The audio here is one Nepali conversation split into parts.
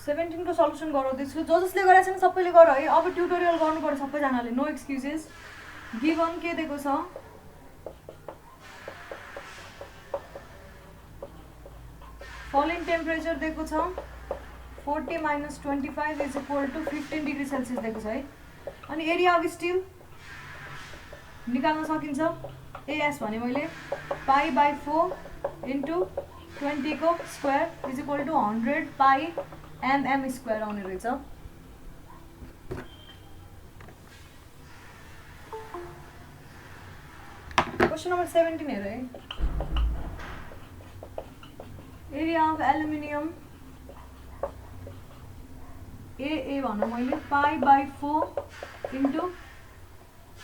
17 को सल्युसन गराउँदैछु जसले गरेछ नि सबैले गर है अब ट्युटोरियल गर्नुपर्छ सबैजनाले नो एक्सक्युजेस गिवन के दिएको छ फलिङ टेम्परेचर दिएको छ 40 - 25 is equal to 15 degree Celsius दिएको छ है अनि एरिया अफ स्टिल निकाल्न सकिन्छ एएस भने मैले π/4 इन्टु 20 को square is equal to 100 pi mm square आउने रहेछ क्वेश्चन नम्बर 17 हेर है एरिया अफ एल्युमिनियम ए भन्नु मैले π/4 इन्टु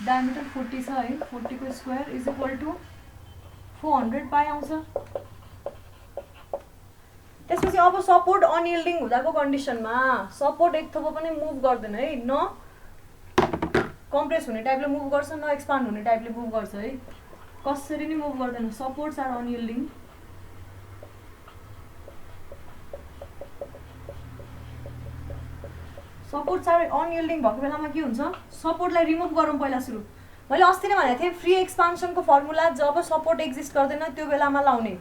डायमिटर 40 छ है 40 को स्क्वायर इज इक्वल टु 400 पाई आउँछ त्यसपछि अब सपोर्ट अनयिल्डिङ हुँदाको कन्डिसनमा सपोर्ट एक थोपो पनि मुभ गर्दैन है न कम्प्रेस हुने टाइपले मुभ गर्छ न एक्सपान्ड हुने टाइपले मुभ गर्छ है कसरी नि मुभ गर्दैन सपोर्ट्स आर अनयिल्डिङ सपोर्ट्स आर अनयिल्डिङ भएको बेलामा के हुन्छ सपोर्टलाई रिमुभ गरौँ पहिला सुरु मैले अस्ति नै भनेको थिएँ फ्री एक्सपान्सनको फर्मुला जब सपोर्ट एक्जिस्ट गर्दैन त्यो बेलामा लाउने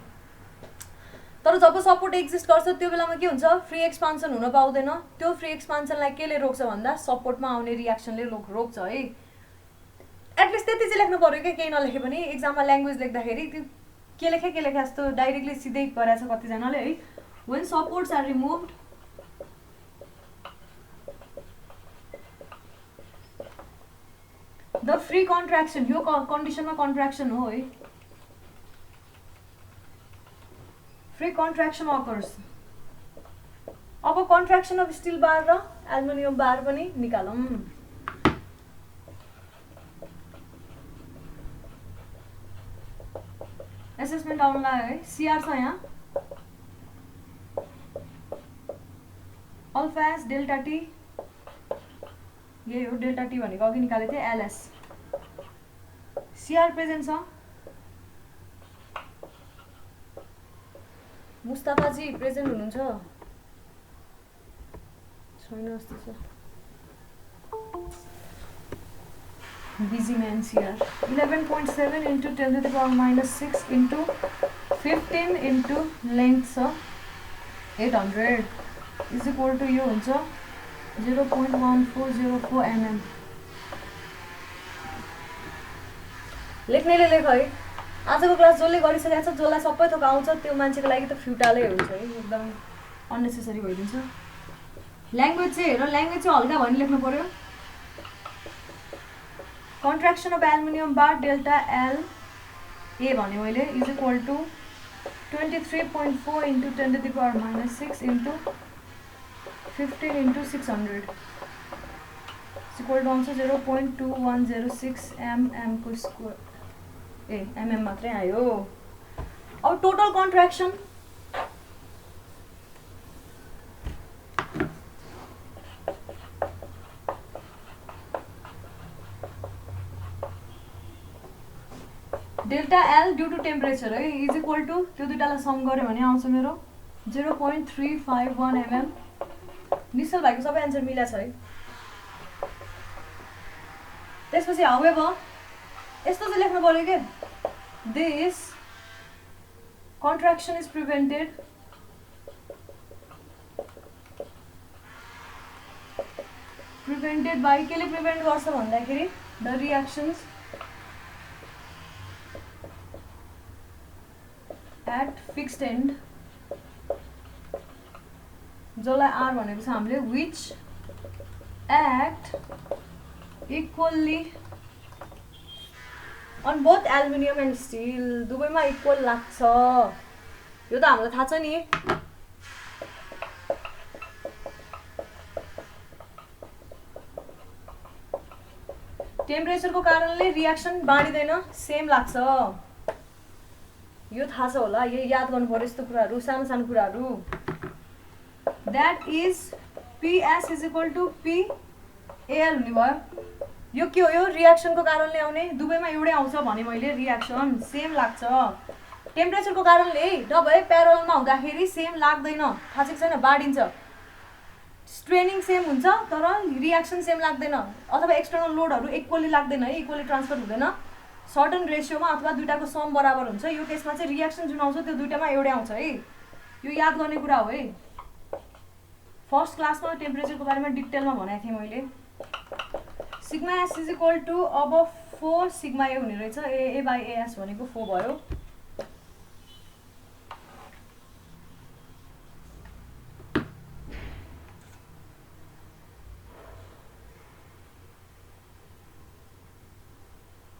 तर जब सपोर्ट एक्जिस्ट गर्छ त्यो बेलामा के हुन्छ फ्री एक्सपान्सन हुन पाउँदैन त्यो फ्री एक्सपान्सनलाई केले रोक्छ भन्दा सपोर्टमा आउने रियाक्सनले रोक्छ है एटलिस्ट त्यति चाहिँ लेख्नु पर्यो कि केही नलेखे पनि एक्जाममा ल्याङ्ग्वेज लेख्दाखेरि त्यो के लेखे जस्तो डाइरेक्टली सिधै गरेछ कतिजनाले है when supports are removed the free contraction यो कन्डिसनमा कन्ट्र्याक्सन हो है फ्री कन्ट्र्याक्सन अकर्स अब कन्ट्र्याक्सन अफ स्टिल बार र एल्युमिनियम बार पनि निकालौँ एसेसमेन्ट आउनलाई है सीआर छ यहाँ अल्फा एस डेल्टा टी यही हो डेल्टा टी भनेको अघि निकालेको थिएँ एलएस सीआर प्रेजेन्ट छ मुस्ताफाजी प्रेजेन्ट हुनुहुन्छ छैन जस्तो छ busy man CR 11.7 into 10⁻⁻6 into 15 into length छ 800 इज इक्वल टु यो हुन्छ 0.1404 mm लेख्नेले लेख है आजको क्लास जसले गरिसकेको छ जसलाई सबै थोक आउँछ त्यो मान्छेको लागि त फ्युटालै हुन्छ है एकदम अननेसेसरी भइदिन्छ ल्याङ्ग्वेज चाहिँ हेर ल्याङ्ग्वेज चाहिँ हल्का भनी लेख्नु पर्यो contraction of aluminium bar delta L A भने मैले is equal to 23.4 into 10⁻⁻6 into 15 into 600 equal to आउँछ 0.2106 mm को स्क्वायर ए mm मात्रै आयो अब total contraction delta L due to temperature है इज इक्वल टु त्यो दुईटालाई सम गऱ्यो भने आउँछ मेरो 0.351 mm निश्चल भाइको सबै एन्सर मिलेको छ है त्यसपछि हाउएभर यस्तो चाहिँ लेख्नु पर्यो के this contraction is prevented by केले प्रिभेन्ट गर्छ भन्दाखेरि the reactions at fixed end जसलाई आर भनेको छ हामीले which act equally on both aluminium and steel दुवैमा इक्वल लाग्छ यो त हामीलाई थाहा छ नि टेम्परेचरको कारणले रियाक्सन बाँडिँदैन सेम लाग्छ यो थाहा छ होला यही याद गर्नु पर्यो यस्तो कुराहरू सानो सानो कुराहरू that is PS is equal to PL हुने भयो यो के हो यो रियाक्सनको कारणले आउने दुवैमा एउटै आउँछ भने मैले रियाक्सन सेम लाग्छ टेम्परेचरको कारणले नभए प्यारलमा हुँदाखेरि सेम लाग्दैन थाहा छ कि छैन बाँडिन्छ स्ट्रेनिङ सेम हुन्छ तर रियाक्सन सेम लाग्दैन अथवा एक्सटर्नल लोडहरू इक्वली लाग्दैन है, इक्वली ट्रान्सफर हुँदैन, सर्टन रेसियोमा अथवा दुईटाको सम बराबर हुन्छ। यो केसमा चाहिँ रियाक्सन जुन आउँछ त्यो दुईटामा एउटै आउँछ है, यो याद गर्ने कुरा हो है। फर्स्ट क्लासमा टेम्परेचरको बारेमा डिटेलमा भनेको थिएँ मैले। Sigma S is equal to अब 4 सिग्मा ए हुने रहेछ, ए बाई एएस भनेको 4 भयो।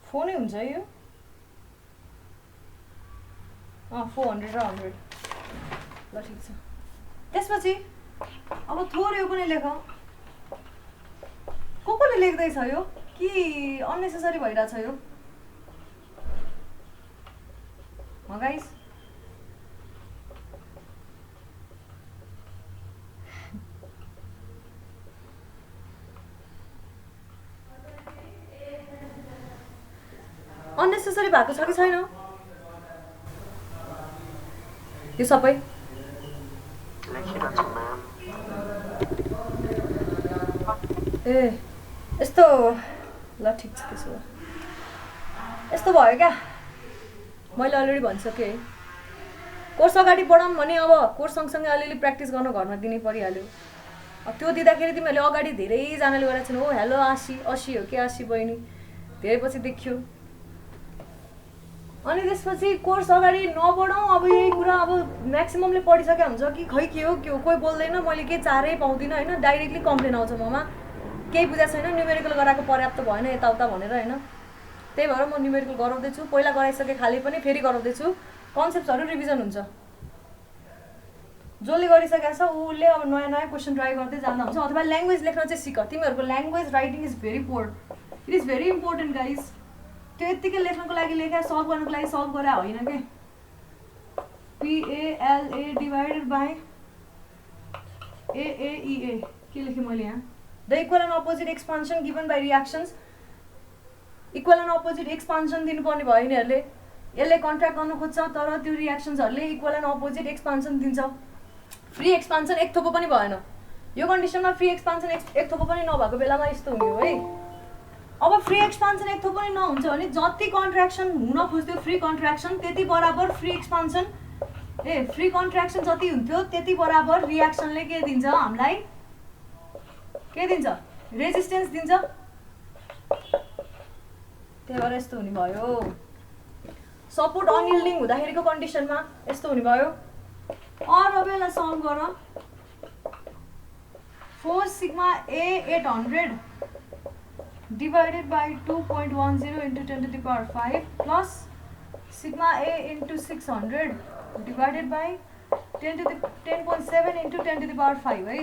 फोनै हुन्छ यो 400 र 100 ल ठिक छ। त्यसपछि अब थोरै यो पनि लेख, कसले लेख्दैछ यो कि अननेसेसरी भइरहेछ यो गाइस? अननेसेसरी भएको छ कि छैन यो सबै? ए यस्तो ल ठिक छ। त्यसो भए यस्तो भयो क्या, मैले अलरेडी भनिसकेँ है। कोर्स अगाडि बढाउँ भने अब कोर्स सँगसँगै अलिअलि प्र्याक्टिस गर्नु घरमा दिनै परिहाल्यो। अब त्यो दिँदाखेरि तिमीहरूले अगाडि धेरैजनाले गरेको छैन, ओ हेलो आशी हो के आशी बहिनी, धेरै पछि देखियो। अनि त्यसपछि कोर्स अगाडि नबढाउँ, अब यही कुरा अब म्याक्सिममले पढिसकेको हुन्छ कि खै के हो कोही बोल्दैन, मैले केही चारै पाउँदिनँ होइन, डाइरेक्टली कम्प्लेन आउँछ ममा, केही बुझाएको छैन, न्युमेरिकल गराएको पर्याप्त भएन यताउता भनेर होइन। त्यही भएर म न्युमेरिकल गराउँदैछु, पहिला गराइसके खालि पनि फेरि गराउँदैछु, कन्सेप्ट्सहरू रिभिजन हुन्छ। जसले गरिसकेको छ उसले अब नयाँ नयाँ क्वेसन ट्राई गर्दै जाँदा हुन्छ। अथवा ल्याङ्ग्वेज लेख्न चाहिँ सिक, तिमीहरूको language writing is very poor, it is very important guys. त्यो यत्तिकै लेख्नको लागि लेखा, सल्भ गर्नको लागि सल्भ गरे होइन कि। PALA डिभाइडेड बाई AAEA के लेखेँ मैले यहाँ? The equal and opposite expansion given by reactions. Equal and opposite expansion दिनुपर्ने भयो यिनीहरूले, यसले कन्ट्र्याक्ट गर्नु खोज्छ तर त्यो रियाक्सन्सहरूले इक्वल एन्ड अपोजिट एक्सपान्सन दिन्छ। फ्री एक्सपान्सन एक थोपो पनि भएन, यो कन्डिसनमा फ्री एक्सपान्सन एक थोपो पनि नभएको बेलामा यस्तो हुने हो है। अब फ्री एक्सपान्सन एक थोपो पनि नहुन्छ भने जति कन्ट्र्याक्सन हुन खोज्थ्यो फ्री कन्ट्र्याक्सन त्यति बराबर फ्री एक्सपान्सन, फ्री कन्ट्र्याक्सन जति हुन्थ्यो त्यति बराबर रियाक्सनले के दिन्छ हामीलाई, के दिन्छ? रेजिस्टेन्स दिन्छ। त्यही भएर यस्तो हुने भयो। सपोर्ट अनयिल्डिङ हुँदाखेरिको कन्डिसनमा यस्तो हुने भयो। अरू अब यसलाई सल्भ गर। 4 sigma A 800 divided by 2.10 into 10 to the power 5 plus sigma a into 600 divided by 10.7 into 10 to the power 5 है,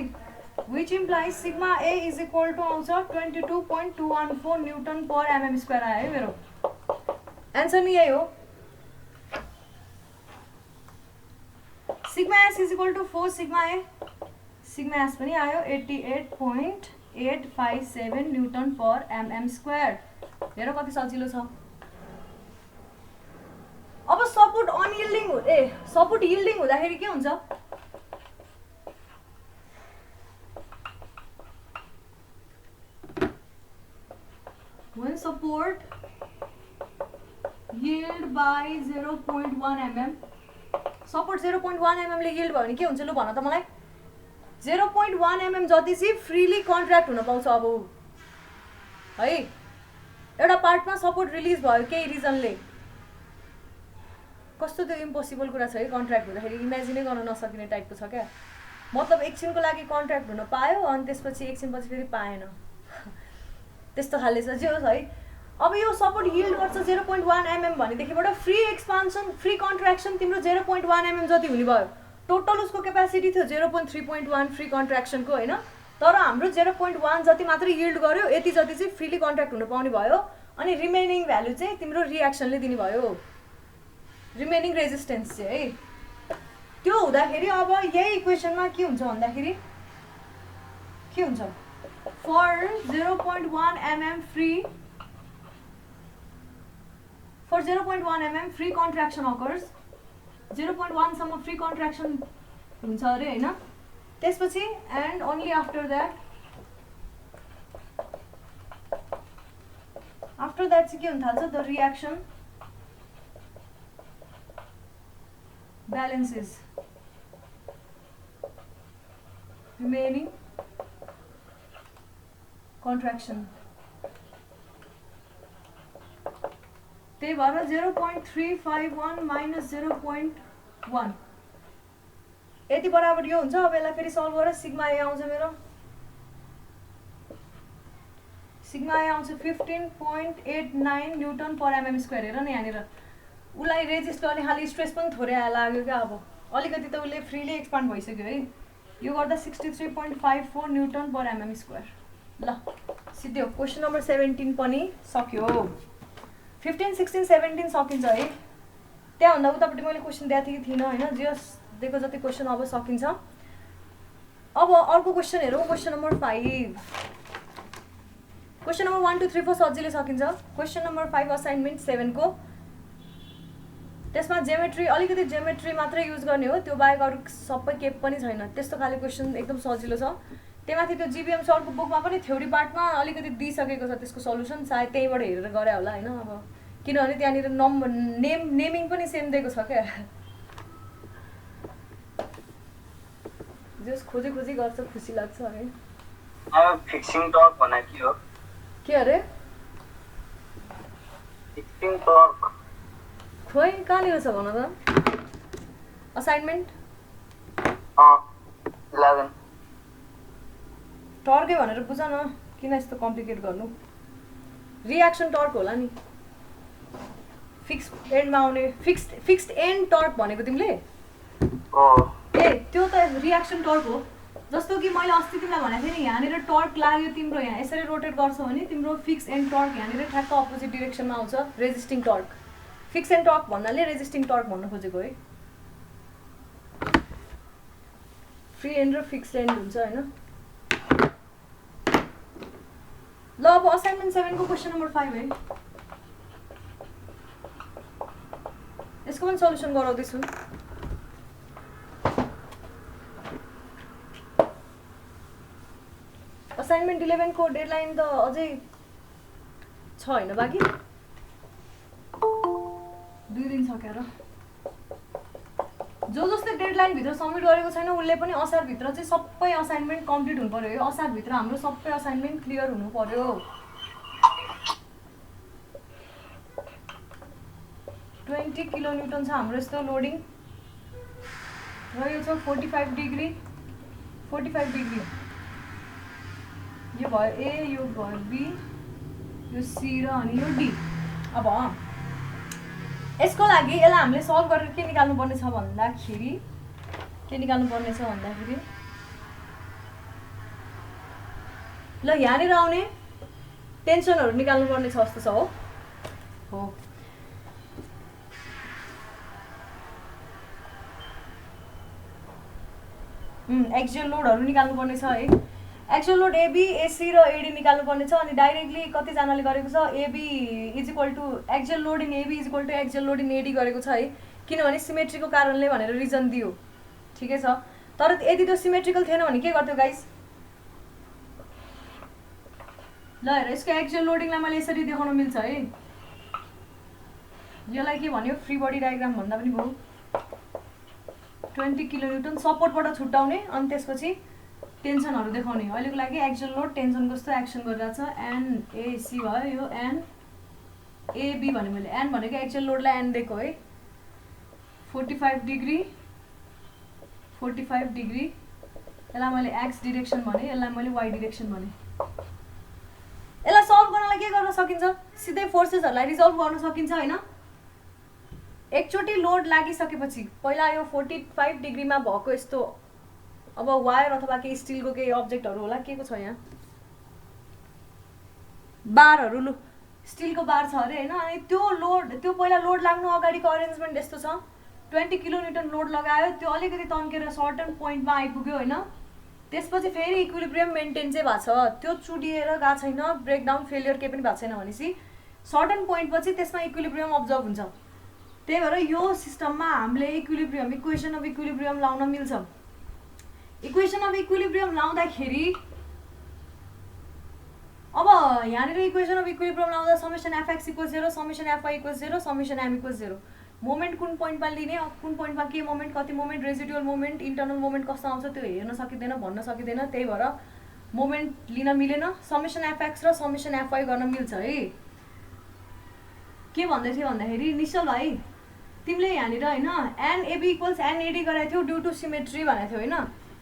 which implies sigma a is equal to आउँछ 22.214 न्यूटन पर mm स्क्वायर आयो मेरो एन्सर नि यही हो। Sigma s is equal to 4 sigma a, sigma s पनि आयो 88.857 न्यूटन पर mm स्क्वायर। हेर कति सजिलो छ। अब सपोर्ट अनयिल्डिङ सपोर्ट यिल्डिङ हुँदाखेरि के हुन्छ? When support yield by 0.1 mm, support 0.1 mm ले यिल्ड भयो भने के हुन्छ लु भन त मलाई? 0.1 mm जति चाहिँ फ्रीली कन्ट्र्याक्ट हुन पाउँछ अब है। एउटा पार्टमा सपोर्ट रिलिज भयो केही रिजनले, कस्तो त्यो इम्पोसिबल कुरा छ है कन्ट्र्याक्ट हुँदाखेरि, इमेजिनै गर्न नसकिने टाइपको छ क्या। मतलब एकछिनको लागि कन्ट्र्याक्ट हुन पायो अनि त्यसपछि एकछिनपछि फेरि पाएन, त्यस्तो खाले छ जे होस् है। अब यो सपोर्ट यिल्ड गर्छ 0.1 mm भनेदेखिबाट फ्री एक्सपान्सन फ्री कन्ट्र्याक्सन तिम्रो 0.1 mm जति हुने भयो। टोटल उसको क्यापासिटी थियो 0.3.1 फ्री कन्ट्र्याक्सनको होइन, तर हाम्रो 0.1 जति मात्रै यिल्ड गर्यो, यति जति चाहिँ फ्रीली कन्ट्र्याक्ट हुन पाउने भयो। अनि रिमेनिङ भ्यालु चाहिँ तिम्रो रियाक्सनले दिने भयो, रिमेनिङ रेजिस्टेन्स चाहिँ है। त्यो हुँदाखेरि अब यही इक्वेसनमा के हुन्छ भन्दाखेरि के हुन्छ? For 0.1 mm free, for 0.1 mm free contraction occurs, 0.1 सम्म फ्री कन्ट्र्याक्सन हुन्छ अरे हैन। त्यसपछि एन्ड ओन्ली आफ्टर द्याट चाहिँ के हुन थाल्छ the reaction balances remaining contraction त्यही भएर 0.351 minus 0.1 यति बराबर यो हुन्छ। अब यसलाई फेरि सल्भ गरेर सिग्मा ए आउँछ मेरो सिग्मा ए आउँछ 15.89 न्युटन पर एमएम स्क्वायर। हेर न यहाँनिर उसलाई रेजिस्ट गर्ने खालि स्ट्रेस पनि थोरै लाग्यो क्या। अब अलिकति त उसले फ्रीली एक्सपान्ड भइसक्यो है। यो गर्दा 63.54 न्युटन पर एमएम स्क्वायर। ल सिधै क्वेसन नम्बर 17 पनि सक्यो। 15, 16, 17 सकिन्छ है। त्यहाँभन्दा उतापट्टि मैले क्वेसन दिएको थिएँ कि थिइनँ होइन। जस दिएको जति क्वेसन अब सकिन्छ। अब अर्को क्वेसन हेरौँ। Question number 5। क्वेसन नम्बर 1, 2, 3, 4 सजिलै सकिन्छ। क्वेसन नम्बर 5 असाइनमेन्ट 7 को त्यसमा जेमेट्री अलिकति जेमेट्री मात्रै युज गर्ने हो। त्यो बाहेक अरू सबै केही पनि छैन। त्यस्तो खाले क्वेसन एकदम सजिलो छ। त्यहीमाथि त्यो जिबिएम सरको बुकमा पनि थ्योरी पार्टमा अलिकति दिइसकेको छ त्यसको सल्युसन। सायद त्यहीँबाट हेरेर गरे होला होइन। अब किनभने त्यहाँनिर नेमिङ पनि सेम दिएको छ क्या। जस खोजी खोजी गर्छ खुसी लाग्छ है। अब फिक्सिङ टर्क भने के हो? के अरे फिक्सिङ टर्क खोइ कहाँनिर छ भन त असाइनमेन्ट 11 टर्कै भनेर बुझ न। किन यस्तो कम्प्लिकेट गर्नु। रियाक्सन टर्क होला नि। फिक्स्ड एन्डमा आउने फिक्स्ड एन्ड टर्क भनेको तिमीले ए त्यो त रियाक्सन टर्क हो। जस्तो कि मैले अस्ति तिमीलाई भनेको थिएँ नि यहाँनिर टर्क लाग्यो तिम्रो यहाँ यसरी रोटेट गर्छौ भने तिम्रो फिक्स एन्ड टर्क यहाँनिर ठ्याक्क अपोजिट डिरेक्सनमा आउँछ। Resisting torque fix end torque भन्नाले रेजिस्टिङ टर्क भन्न खोजेको है। फ्री एन्ड र फिक्स्ड एन्ड हुन्छ होइन। ल अब असाइनमेन्ट 7 को क्वेसन नम्बर 5 है। यसको पनि सल्युसन गराउँदैछु। असाइनमेन्ट 11 को डेडलाइन त अझै छ होइन बाँकी 2 दिन सकेर। जो जसले डेडलाइन भित्र सबमिट गरेको छैन उसले पनि असार भित्र चाहिँ सबै असाइनमेन्ट कम्प्लिट हुनु पर्यो। यो असार भित्र हाम्रो सबै असाइनमेन्ट क्लियर हुनु पर्यो। 20 किलोन्युटन छ हाम्रो यस्तो लोडिङ र यो छ 45 डिग्री 45 डिग्री। यो भयो ए यो भयो बी यो सी र अनि यो डी। अब यसको लागि यसलाई हामीले सल्भ गरेर के निकाल्नु पर्ने छ भन्दाखेरि ल यहाँनिर आउने टेन्सनहरू निकाल्नु पर्ने छ जस्तो छ हो। एक्सियल लोडहरू निकाल्नु पर्ने छ है। एक्सियल लोड एबी एसी र एडी निकाल्नु पर्ने छ। अनि डाइरेक्टली कतिजनाले गरेको छ AB is equal to axial load in AB is equal to axial load in AD गरेको छ है। किनभने सिमेट्रीको कारणले भनेर रिजन दियो। ठिकै छ। तर यदि त्यो सिमेट्रिकल थिएन भने के गर्थ्यो गाइस? ल हेर यसको एक्सियल लोडिङलाई मैले यसरी देखाउन मिल्छ है। यसलाई के भन्यो फ्री बडी डायग्राम भन्दा पनि भयो। 20 किलोन्युटन सपोर्टबाट छुट्याउने अनि त्यसपछि टेन्सनहरू देखाउने। अहिलेको लागि एक्सियल लोड टेन्सन कस्तो एक्सन गरिरहेछ एनएसी भयो। यो एनएबी भने मैले एन भनेको एक्सियल लोडलाई एन दिएको है। 45 डिग्री 45 डिग्री यसलाई मैले एक्स डिरेक्सन भने यसलाई मैले वाइ डिरेक्सन भने। यसलाई सल्भ गर्नलाई के गर्न सकिन्छ? सिधै फोर्सेसहरूलाई रिजल्भ गर्न सकिन्छ होइन। एकचोटि लोड लागिसकेपछि पहिला यो 45 डिग्रीमा भएको यस्तो अब वायर अथवा केही स्टिलको केही अब्जेक्टहरू होला के को छ यहाँ बारहरू लु स्टिलको बार छ अरे होइन। अनि त्यो लोड त्यो पहिला लोड लाग्नु अगाडिको अरेन्जमेन्ट यस्तो छ। 20 किलोन्युटन लोड लगायो त्यो अलिकति तन्केर सर्टन पोइन्टमा आइपुग्यो होइन। त्यसपछि फेरि इक्विलिब्रियम मेन्टेन चाहिँ भएको छ। त्यो चुडिएर गएको छैन ब्रेकडाउन फेलियर केही पनि भएको छैन भनेपछि सर्टन पोइन्ट पछि त्यसमा इक्विलिब्रियम अब्जर्भ हुन्छ। त्यही भएर यो सिस्टममा हामीले इक्विलिब्रियम इक्वेसन अफ इक्विलिब्रियम लाउन मिल्छ। इक्वेसन अफ इक्विलिब्रियम लाउँदाखेरि अब यहाँनिर इक्वेसन अफ इक्विलिब्रियम लाउँदा summation FX equals 0 summation FY equals 0 summation M equals 0 moment कुन पोइन्टमा लिने कुन पोइन्टमा के मोमेन्ट कति moment residual moment internal moment कस्तो आउँछ त्यो हेर्न सकिँदैन भन्न सकिँदैन त्यही भएर मोमेन्ट लिन मिलेन समेसन एफएक्स र समेसन एफवाई गर्न मिल्छ है के भन्दै थियो भन्दाखेरि निश्चल भाइ तिमीले यहाँनिर होइन एनएबी इक्वल्स एनएडी गराएको थियौ ड्यू टु सिमेट्री भनेको थियो होइन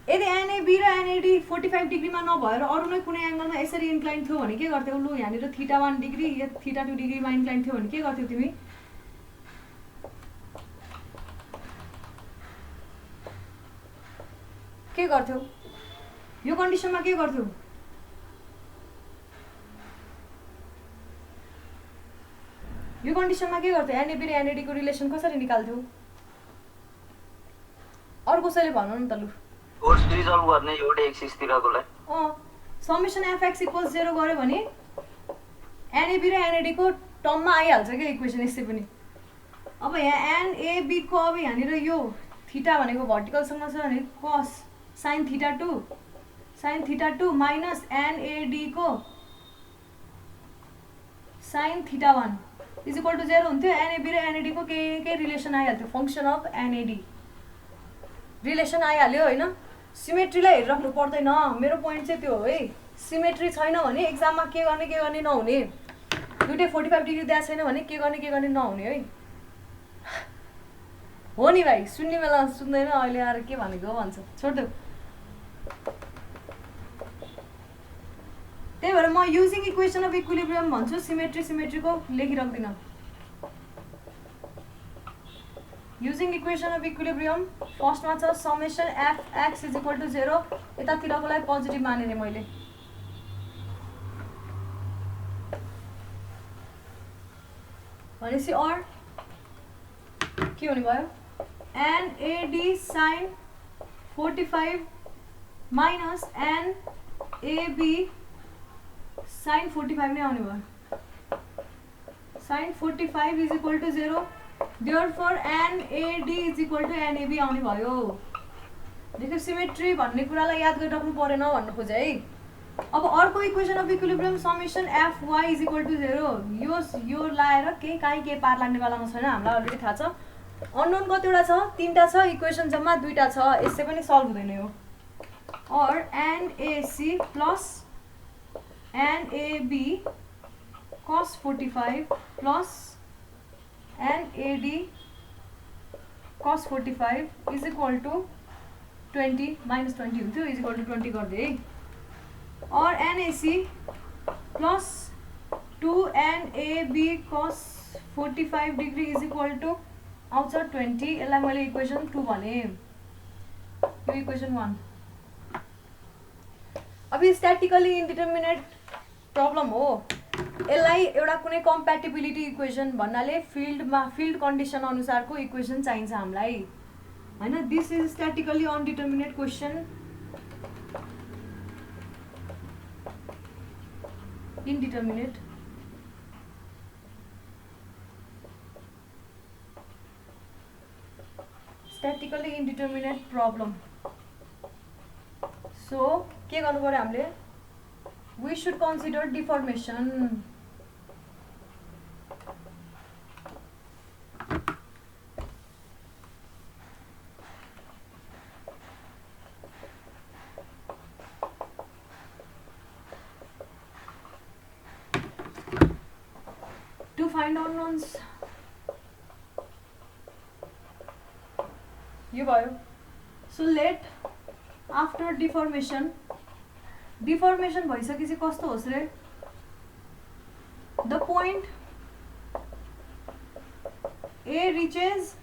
यदि एनएबी र एनएडी 45 डिग्रीमा नभएर अरू नै कुनै एङ्गलमा यसरी इन्क्लाइन थियो भने के गर्थ्यौ लु यहाँनिर θ1 डिग्री या θ2 डिग्रीमा इन्क्लाइन थियो भने के गर्थ्यौ तिमी के गर्थ्यौ यो कन्डिसनमा के गर्थ्यौ यो कन्डिसनमा के गर्थ्यौ एनएबी र एनएडी को रिलेसन कसरी निकाल्थ्यौ अरु कसैले भन्नु न त लु फोर्स रिजल्भ गर्ने एउटै एक्सिस तिरकोलाई समेसन एफएक्स इक्वल्स 0 गर्यो भने एनएबी र एनएडी को टर्ममा आइहाल्छ के इक्वेसन यसै पनि अब यहाँ एनएबी को अब यहाँनिर यो थीटा भनेको भर्टिकलसँग छ भने cos sin θ2 माइनस एनएडी को sin θ1 इज इक्वल टु 0 हुन्थ्यो एनएबी र एनएडी को के रिलेसन आइहाल्थ्यो फंक्सन अफ एनएडी रिलेसन आइहाल्यो होइन सिमेट्रीलाई हेरिराख्नु पर्दैन मेरो पोइन्ट चाहिँ त्यो हो है सिमेट्री छैन भने एक्जाममा के गर्ने नहुने दुईटै 45 डिग्री दिएको छैन भने के गर्ने नहुने है हो नि भाइ सुन्ने बेला सुन्दैन अहिले आएर के भनेको भन्छ छोड्देऊ त्यही भएर म युजिङ इक्वेसन अफ इक्विलिब्रियम भन्छु सिमेट्रीको लेखिराख्दिनँ युजिङ इक्वेसन अफ इक्विलिब्रियम फर्स्टमा छ summation FX is equal to 0 यतातिरकोलाई पोजिटिभ मानेँ मैले भनेपछि अर के हुने भयो NAD sine 45 minus NAB sine 45 नै आउने भयो sine 45 is equal to 0 therefore NAD is equal to NAB आउने भयो देखो सिमेट्री भन्ने कुरालाई याद गरिराख्नु परेन भन्न खोजे है अब अर्को equation of equilibrium summation FY is equal to 0 यो लाएर के पार लाग्ने बेलामा छैन हामीलाई अलरेडी थाहा छ अननोन कतिवटा छ तीनटा छ इक्वेसन जम्मा दुईटा छ यसै पनि सल्भ हुँदैन यो और NAC plus NAB cos 45 plus NAD cos 45 is equal to 20 minus 20 हुन्थ्यो is equal to 20 गर्दै है और NAC plus 2NAB cos 45 degree is equal to आउँछ 20 यसलाई मैले इक्वेसन 2 भने यो इक्वेसन 1 अब यो स्ट्याटिकली इन्डिटर्मिनेट प्रब्लम हो यसलाई एउटा कुनै कम्प्याटिबिलिटी इक्वेसन भन्नाले फिल्ड कन्डिसन अनुसारको इक्वेसन चाहिन्छ हामीलाई हैन this is statically undeterminate question indeterminate statically indeterminate problem so के गर्नु पर्यो हामीले we should consider deformation to find unknowns यो भयो so let after deformation भइसकेपछि कस्तो होस् रे the point A reaches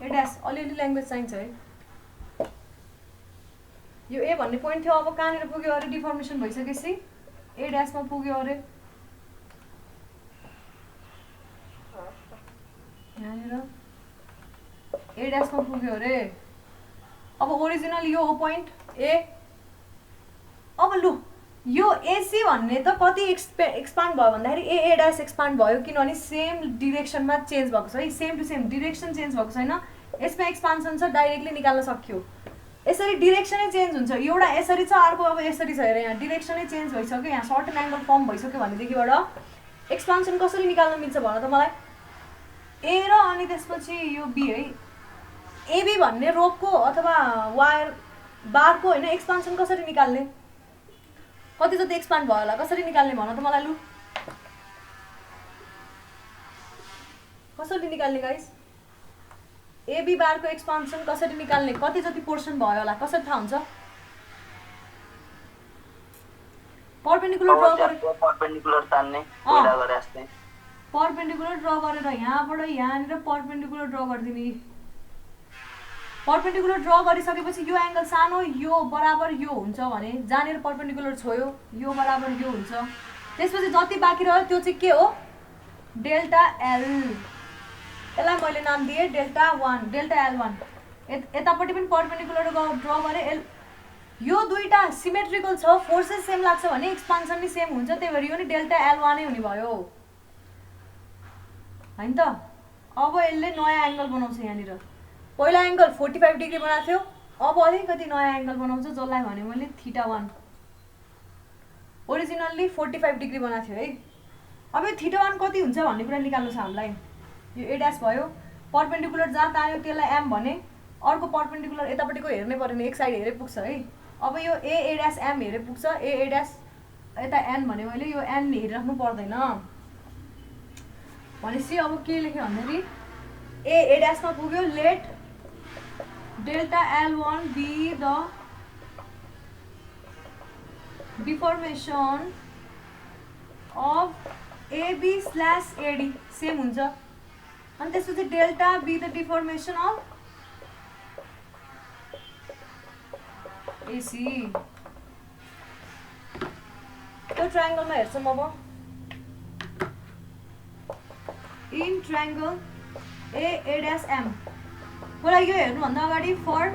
A dash अलिअलि ल्याङ्ग्वेज चाहिन्छ है यो ए भन्ने पोइन्ट थियो अब कहाँनिर पुग्यो अरे डिफर्मेसन भइसकेपछि ए ड्यासमा पुग्यो अरे यहाँनिर ए ड्यासमा पुग्यो अरे अब ओरिजिनल यो हो पोइन्ट ए अब लु यो एसी भन्ने त कति एक्सपान्ड भयो भन्दाखेरि ए ड्यास एक्सपान्ड भयो किनभने सेम डिरेक्सनमा चेन्ज भएको छ है same to same direction change भएको छैन यसमा एक्सपान्सन छ डाइरेक्टली निकाल्न सक्यो यसरी डिरेक्सनै चेन्ज हुन्छ। एउटा यसरी छ, अर्को अब यसरी छ। हेर यहाँ डिरेक्सनै चेन्ज भइसक्यो, यहाँ सर्टेन एङ्गल फर्म भइसक्यो भनेदेखिबाट एक्सपान्सन कसरी निकाल्न मिल्छ भन त मलाई। ए र अनि त्यसपछि यो बी है, एबी भन्ने रोपको अथवा वायर बारको होइन एक्सपान्सन कसरी निकाल्ने, कति जति एक्सपान्ड भयो होला कसरी निकाल्ने भन त मलाई। लु कसरी निकाल्ने गाइस, एबी बारको एक्सपान्सन कसरी निकाल्ने, कति जति पोर्सन भयो होला कसरी थाहा हुन्छ। पर्पेन्डिकुलर ड्र गरेर पर्पेन्डिकुलर तान्ने पहिला गरे जस्तै पर्पेन्डिकुलर ड्र गरेर यहाँबाट यहाँनिर पर्पेन्डिकुलर ड्र गरिदिने। पर्पेन्डिकुलर ड्र गरिसकेपछि यो एङ्गल सानो यो बराबर यो हुन्छ भने जहाँनिर पर्पेन्डिकुलर छोयो यो बराबर यो हुन्छ। त्यसपछि जति बाँकी रह्यो त्यो चाहिँ के हो, डेल्टा एल। यसलाई मैले नाम दिएँ डेल्टा 1, डेल्टा L1। यतापट्टि पनि पर्पेन्डिकुलर ड्र गरेँ। यो दुईटा सिमेट्रिकल छ, फोर्सेस सेम लाग्छ भने एक्सपान्सन नि सेम हुन्छ, त्यही भएर यो नि डेल्टा L1 नै हुने भयो हैन त। अब यसले नयाँ एङ्गल बनाउँछ। यहाँनिर पहिला एङ्गल 45 डिग्री बनाएको थियो, अब अलिकति नयाँ एङ्गल बनाउँछ जसलाई भने मैले θ1। ओरिजिनल्ली 45 डिग्री बनाएको थियो है। अब यो θ1 कति हुन्छ भन्ने कुरा निकाल्नु छ हामीलाई। यो ए ड्यास भयो, पर्पेन्डिकुलर जहाँ तान्यो त्यसलाई एम भने, अर्को पर्पेन्डिकुलर यतापट्टिको हेर्नै पऱ्यो नि, एक साइड हेरे पुग्छ है। अब यो ए ड्यास एम हेरे पुग्छ, ए ड्यास यता एन भने मैले यो एन हेरिराख्नु पर्दैन भनेपछि अब के लेख्यो भन्दाखेरि ए ड्यासमा पुग्यो। Let delta L1 be the deformation of AB/AD same हुन्छ। अनि त्यसपछि delta be the deformation of AC। त्यो ट्रायङ्गलमा हेर्छौँ अब। In triangle A dash M को लागि यो हेर्नुभन्दा अगाडि फर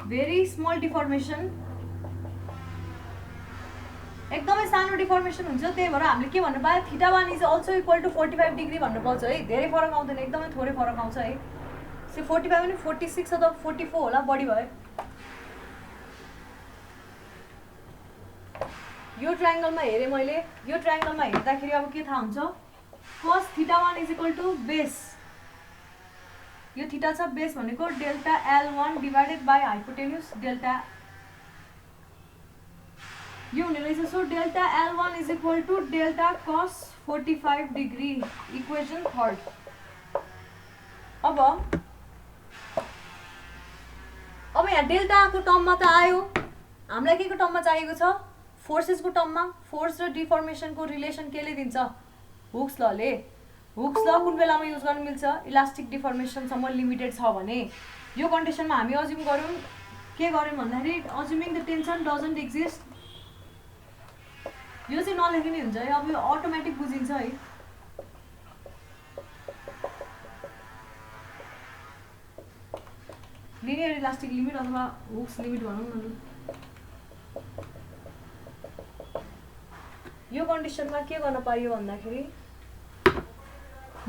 भेरी स्मल डिफर्मेसन, एकदमै सानो डिफर्मेसन हुन्छ, त्यही भएर हामीले के भन्नु पायो, θ1 is also equal to 45 degree भन्नु पाउँछ है। धेरै फरक आउँदैन, एकदमै थोरै फरक आउँछ है। 45 पनि 46 अथवा 44 होला, बढी भयो। यो ट्रायङ्गलमा हेरेँ मैले, यो ट्रायङ्गलमा हेर्दाखेरि अब के थाहा हुन्छ, cos θ1 is equal to base, यो थीटा छ, बेस भनेको delta L1 divided by hypotenuse delta यो हुने रहेछ। So delta L1 is equal to delta cos 45 degree, equation third. अब यहाँ डेल्टाको टर्ममा त आयो, हामीलाई के को टर्ममा चाहिएको छ, फोर्सेसको टर्ममा। फोर्स र डिफर्मेसनको रिलेसन केले दिन्छ, हुक्स लले। हुक्स ल कुन बेलामा युज गर्न मिल्छ, इलास्टिक डिफर्मेसनसम्म लिमिटेड छ भने। यो कन्डिसनमा हामी अज्युम गरौँ, के गरौँ भन्दाखेरि assuming the tension doesn't exist. यो चाहिँ नलेखिने हुन्छ है, अब यो अटोमेटिक बुझिन्छ है। लिनियर इलास्टिक लिमिट अथवा हुक्स लिमिट भनौँ न। यो कन्डिसनमा के गर्न पाइयो भन्दाखेरि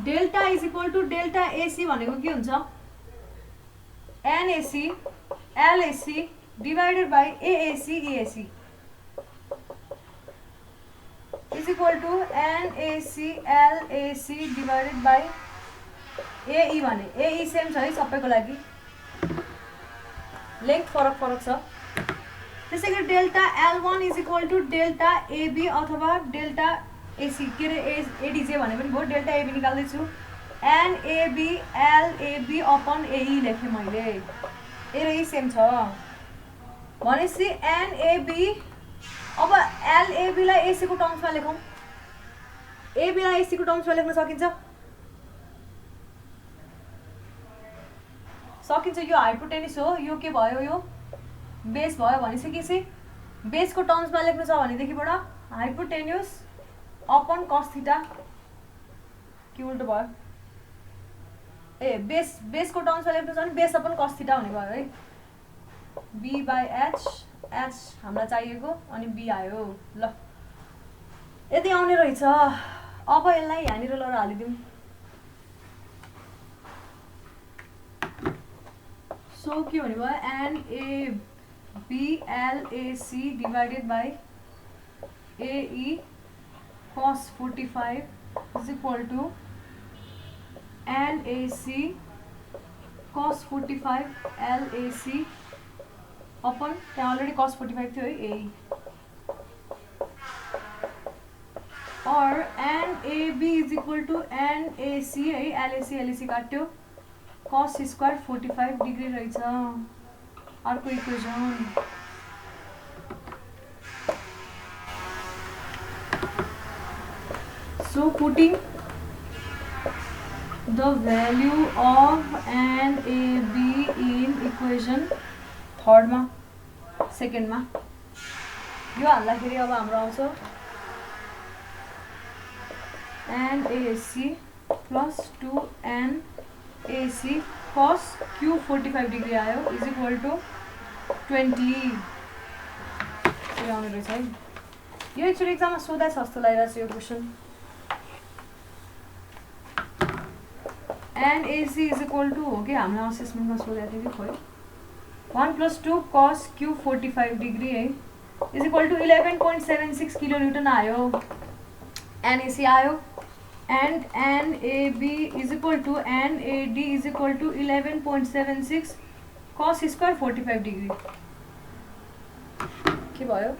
delta is equal to delta AC भनेको के हुन्छ, NAC LAC divided by AAC EAC is equal to NAC LAC divided by AE भने एई सेम छ है सबैको लागि, लेन्थ फरक छ। त्यसै गरी delta L1 is equal to delta AB अथवा डेल्टा एसी, के अरे एडिजे भने पनि भयो। डेल्टा एबी निकाल्दैछु, एनएबी एलएबी अपन एई लेखेँ मैले, ए र ई सेम छ भनेपछि एनएबी। अब एलएबीलाई एसीको टर्म्समा लेखौँ, एबीलाई एसीको टर्म्समा लेख्न सकिन्छ, यो हाइपोटेनिस हो, यो के भयो, यो बेस भयो भनिसकेपछि बेसको टर्म्समा लेख्नु छ भनेदेखिबाट हाइपोटेन्युस अपन कस थीटा, के उल्टो भयो, ए बेसको टर्म्समा लेख्नु छ भने बेस अपन कस थीटा हुने भयो है। बी बाई एच, एच हामीलाई चाहिएको अनि बी आयो। ल यति आउने रहेछ। अब यसलाई यहाँनिर लगेर हालिदिउँ। सो के भन्ने भयो NABLAC divided by AE cos 45 is equal to NAC cos 45 LAC upon त्यहाँ अलरेडी cos 45 थियो है AE और NAB is equal to NAC है LAC काट्यो cos स्क्वायर 45 डिग्री रहेछ अर्को equation so putting the value of NAB in equation third मा second मा यो हाल्दाखेरि अब हाम्रो आउँछ NAC plus 2NAC cos Q 45 degree आयो is equal to 20 आउने रहेछ है यो एक्चुअली एक्जाममा सोधा छ जस्तो लागिरहेको छ यो question NAC is equal to हो कि हामीले असेसमेन्टमा सोधेको थियो कि खोइ 1 plus 2 cos Q 45 डिग्री है is equal to 11.76 किलोन्युटन आयो NAC आयो and NAB is equal to NAD is equal to 11.76 cos square 45 degree के भयो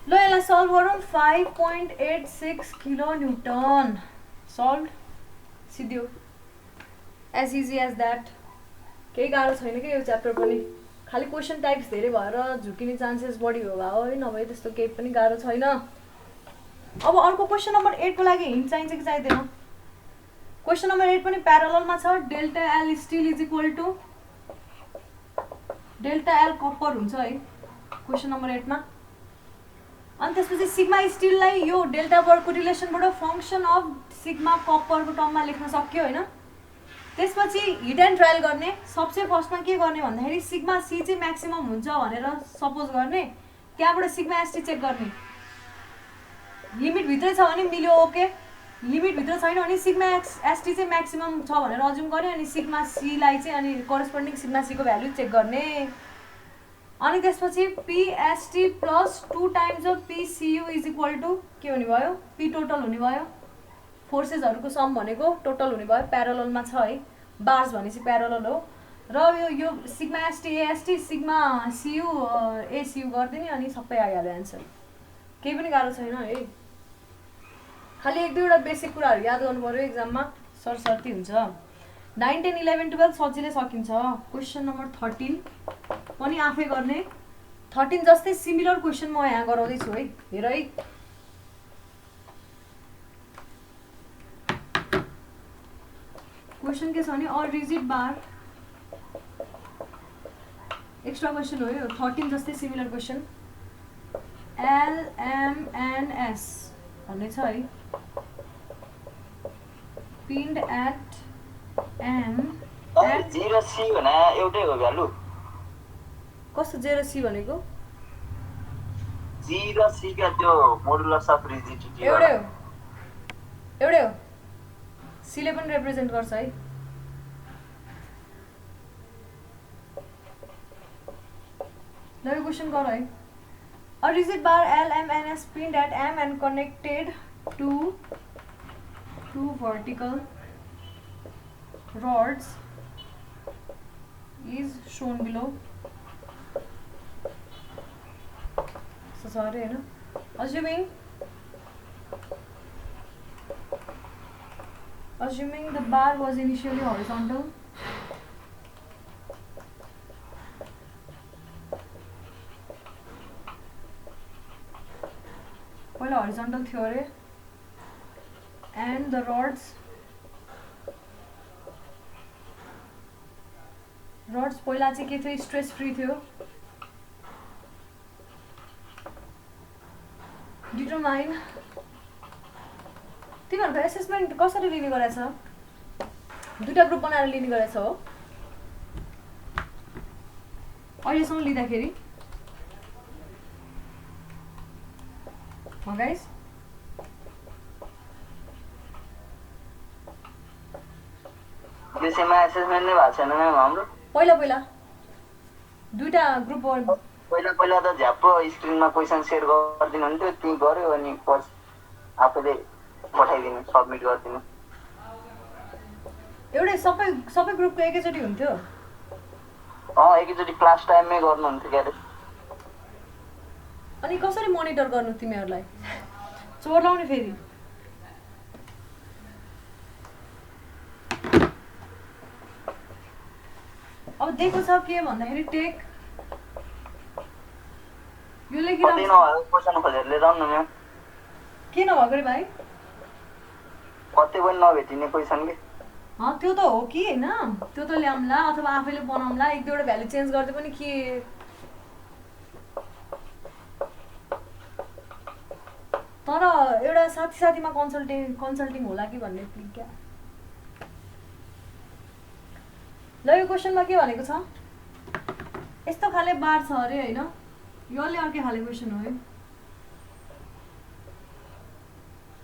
ल यसलाई सल्भ गरौँ 5.86 किलोन्युटन सल्भ सिद्धियो एज इजी एज द्याट केही गाह्रो छैन कि यो च्याप्टर पनि खालि क्वेसन टाइप्स धेरै भएर झुकिने चान्सेस बढी हो भयो है नभए त्यस्तो केही पनि गाह्रो छैन अब अर्को क्वेसन नम्बर 8 को लागि हिन्ट चाहिन्छ कि चाहिँदैन क्वेसन नम्बर 8 पनि प्यारललमा छ delta L steel is equal to delta L copper हुन्छ है क्वेसन नम्बर 8 मा अनि त्यसपछि सिग्मा स्टिललाई यो डेल्टा वर्कको रिलेसनबाट फंक्सन अफ सिग्मा कपरको टर्ममा लेख्न सक्यो हैन त्यसपछि हिट एन्ड ट्रायल गर्ने सबसे फर्स्टमा के गर्ने भन्दाखेरि सिग्मा सी चाहिँ म्याक्सिमम हुन्छ भनेर सपोज गर्ने त्यहाँबाट सिग्मा एसटी चेक गर्ने लिमिट भित्र छ भने मिल्यो ओके लिमिट भित्र छैन भने सिग्मा एसटी चाहिँ म्याक्सिमम छ भनेर अज्युम गर्ने अनि सिग्मा सी लाई चाहिँ अनि करेस्पोन्डिङ सिग्मा सी को भ्यालु चेक गर्ने अनि त्यसपछि PST plus 2 times of PCU is equal to के हुने भयो पी टोटल हुने भयो फोर्सेसहरुको सम भनेको टोटल हुने भयो प्यारललमा छ है बार्स भनेपछि प्यारलल हो र यो sigma ST AST sigma CU ACU गर्दिने अनि सबै आइहाल्यो आन्सर केही पनि गाह्रो छैन है खाली एक दुईवटा बेसिक कुराहरु याद गर्नु पर्यो एक्जाममा सरसर्ती हुन्छ 9 10 11 12 सजिलै सकिन्छ क्वेशन नम्बर 13 पनि आफै गर्ने 13 जस्तै सिमिलर क्वेशन म यहाँ गराउँदै छु है हेर है क्वेशन के छ भने a rigid bar extra question हो यो 13 जस्तै सिमिलर क्वेशन LMNS भन्ने छ है pinned at M at 0C भने एउटै हो भ्यालु कस्तो 0C भनेको 0C का त्यो मोडुलस अफ रिजिडिटी एउटै हो C ले पनि रिप्रेजेन्ट गर्छ है ल यो क्वेशन गर है A rigid bar LMNS pinned at M and connected to two vertical rods is shown below. So sorry, no? Assuming the bar was initially horizontal. पहिला horizontal थियो रे and the rods पहिला चाहिँ के थियो स्ट्रेस फ्री थियो डिटरमाइन तिमीहरुको असेसमेन्ट कसरी लिने गरेछ दुईटा ग्रुप बनाएर लिने गरेछ हो अहिलेसम्म लिँदाखेरि गाइस त्यसैमा एसेसमेन्ट नै भएको छैन म्याम हाम्रो। पहिला पहिला दुईटा ग्रुप पहिला पहिला त झ्याप्प स्क्रिनमा क्वेसन सेयर गरिदिनु हुन्थ्यो, त्यही गऱ्यो अनि पछि आफूले पठाइदिनु, सबमिट गरिदिनु। एउटै सबै सबै ग्रुपको एकैचोटि हुन्थ्यो? एकैचोटि क्लास टाइममै गर्नुहुन्थ्यो क्यारे। अनि कसरी मोनिटर गर्नु तिमीहरूलाई? चोर लाउने फेरि? अब दिएको छ के भन्दाखेरि टेक यो लेखिरहेको क्वेसन खोजेर लिएर आउनु न म्याम। के नभएको रे भाइ? कतै पनि नभेटिने क्वेसन के। त्यो त हो कि होइन, त्यो त ल्याउँला अथवा आफैले बनाउँला, एक दुईवटा भ्यालु चेन्ज गर्दै पनि के। तर एउटा साथी साथीमा कन्सल्टिङ होला कि भन्ने क्या। ल यो क्वेसनमा के भनेको छ, यस्तो खाले बार छ अरे होइन, योले अर्कै खाले क्वेसन हो है।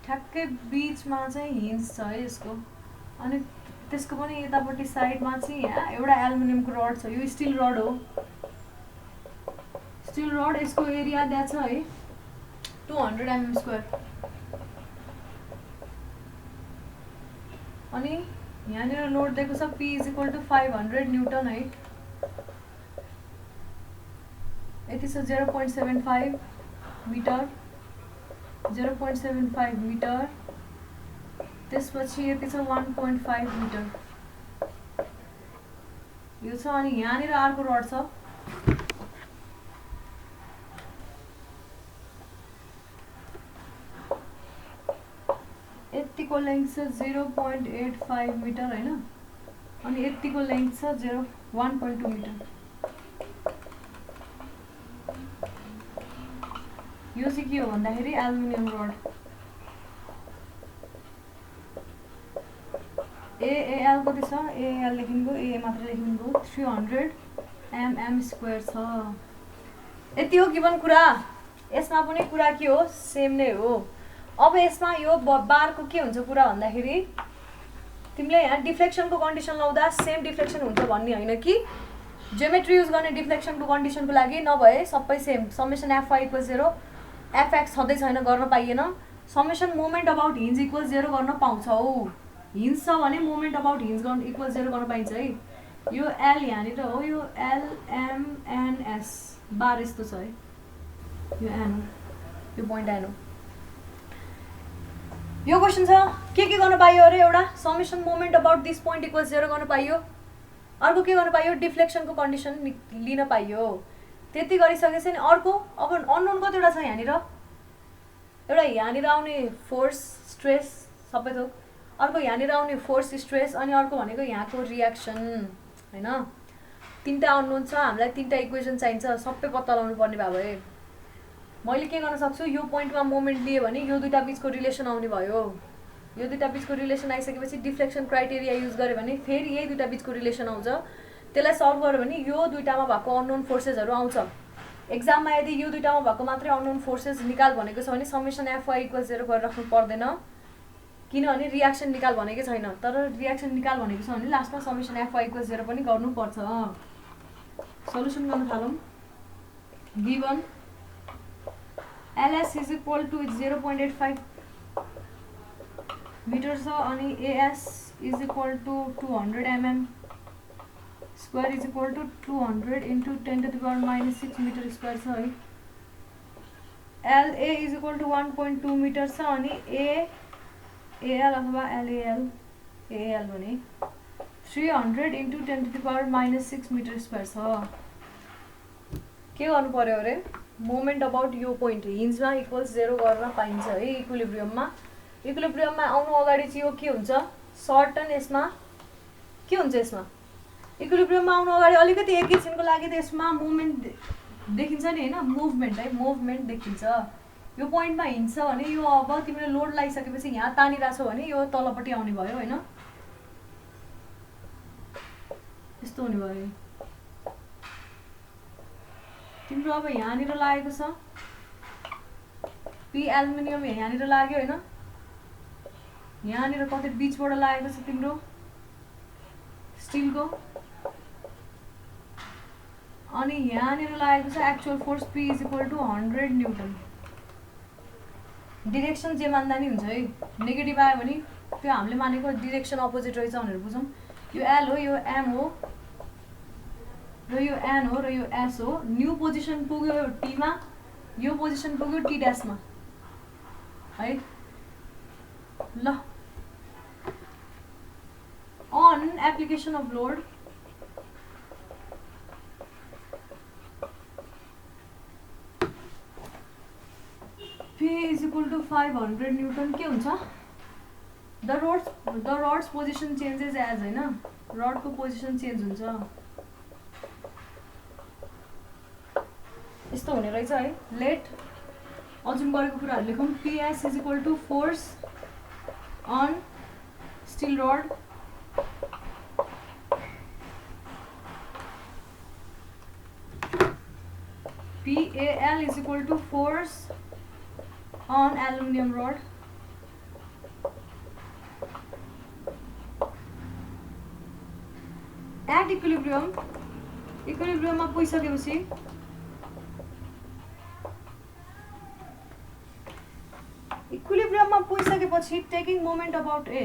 ठ्याक्कै बिचमा चाहिँ हिन्ज छ है यसको, अनि त्यसको पनि यतापट्टि साइडमा चाहिँ यहाँ एउटा एल्युमिनियमको रड छ। यो स्टिल रड हो, स्टिल रड। यसको एरिया दिएको छ है 200 mm²। अनि यहाँनिर लोड दिएको छ P = 500 न्युटन है। यति छ 0.75 मिटर, 0.75 मिटर। त्यसपछि यति छ 1.5 मिटर यो छ। अनि यहाँनिर अर्को रड छ, यतिको लेन्थ छ 0.85 मिटर होइन, अनि यतिको लेन्थ छ 1.2 मिटर। यो चाहिँ के हो भन्दाखेरि एल्युमिनियम रड। एएल कति छ? एएल लेखिनुको, ए मात्र लेखिनुको 300 mm² छ। यति हो गिभन कुरा। यसमा पनि कुरा के हो, सेम नै हो। अब यसमा यो बारको के हुन्छ कुरा भन्दाखेरि, तिमीले यहाँ डिफ्लेक्सनको कन्डिसन लाउँदा सेम डिफ्लेक्सन हुन्छ भन्ने होइन कि ज्योमेट्री युज गर्ने डिफ्लेक्सनको कन्डिसनको लागि नभए सबै सेम। समेसन Fy = 0, Fx छँदै छैन, गर्न पाइएन। समेसन मोमेन्ट अबाउट हिन्ज = 0 गर्न पाउँछौ। हिन्ज छ भने मोमेन्ट अबाउट हिन्ज = 0 गर्न पाइन्छ है। यो एल यहाँनिर हो, यो LMNS बार यस्तो छ है, यो एन हो, यो पोइन्ट एन हो। यो क्वेसन छ के गर्न पाइयो अरे? एउटा summation moment about this point = 0 गर्न पाइयो। अर्को के गर्न पाइयो? डिफ्लेक्सनको कन्डिसन लिन पाइयो। त्यति गरिसकेपछि नि अर्को अब अननोन कतिवटा छ यहाँनिर? एउटा यहाँनिर आउने फोर्स स्ट्रेस सबै थोक, अर्को यहाँनिर आउने फोर्स स्ट्रेस, अनि अर्को भनेको यहाँको रियाक्सन हैन। तीनटा अननोन छ, हामीलाई तीनटा इक्वेसन चाहिन्छ, सबै पत्ता लगाउनु पर्ने भए मैले के गर्न सक्छु? यो पोइन्टमा मोमेन्ट लिए भने यो दुईटा बीचको रिलेसन आउने भयो। यो दुईटा बीचको रिलेसन आइसकेपछि डिफ्लेक्सन क्राइटेरिया युज गरे भने फेरि यही दुईटा बीचको रिलेसन आउँछ। त्यसलाई सल्भ गर्यो भने यो दुईटामा भएको अननोन फोर्सेसहरु आउँछ। एक्जाममा यदि यो दुईटामा भएको मात्रै अननोन फोर्सेस निकाल भनेको छ भने समेसन Fy = 0 गरेर राख्नु पर्दैन, किनभने रियाक्सन निकाल भनेकै छैन। तर रियाक्सन निकाल भनेको छ भने लास्टमा समेसन Fy = 0 पनि गर्नुपर्छ। सल्युसन गर्न थालौं। गिवन LS = 0.85 मिटर छ, अनि AS = 200 mm² = 200 × 10⁻⁻6 मिटर स्क्वायर छ है। LA = 1.2 मिटर छ, अनि AL अथवा LAL भने 300 × 10⁻⁻6 मिटर स्क्वायर छ। के गर्नु पर्यो अरे? मोमेन्ट अबाउट यो पोइन्ट हिन्जमा =0 गर्न पाइन्छ है इक्विलिब्रियममा। इक्विलिब्रियममा आउनु अगाडि चाहिँ यो के हुन्छ? सर्टन यसमा के हुन्छ? यसमा इक्विलिब्रियममा आउनु अगाडि अलिकति एकैछिनको लागि त यसमा मुभमेन्ट देखिन्छ नि हैन, मुभमेन्ट है, मुभमेन्ट देखिन्छ। यो पोइन्टमा हिन्छ भने यो अब तिमीले लोड लगाइसकेपछि यहाँ तानिराछौ भने यो तलपट्टि आउने भयो हैन, यस्तो हुने भयो। तिम्रो अब यहाँनिर लागेको छ पी एल्युमिनियम, यहाँनिर लाग्यो हैन, यहाँनिर कतै बीचबाट लागेको छ तिम्रो स्टिलको, अनि यहाँनिर लागेको छ actual force P is equal to 100 newton. Direction जे मान्दा नि हुन्छ है, नेगेटिभ आयो भने त्यो हामीले मानेको डिरेक्सन अपोजिट रहेछ भनेर बुझौँ। यो L हो, यो M हो, र यो N हो, र यो S हो। न्यू पोजिसन पुग्यो T मा, यो पोजिसन पुग्यो T ड्यास मा है। ल, on application of load P is equal to 500 newton के हुन्छ? The rods position changes as होइन, रडको पोजिसन चेन्ज हुन्छ, यस्तो हुने रहेछ है। लेट अजुम गरेको कुराहरू लेखौँ। PS is equal to force on steel rod PAL is equal to force on aluminum rod at equilibrium मा पुगिसकेपछि taking moment about A,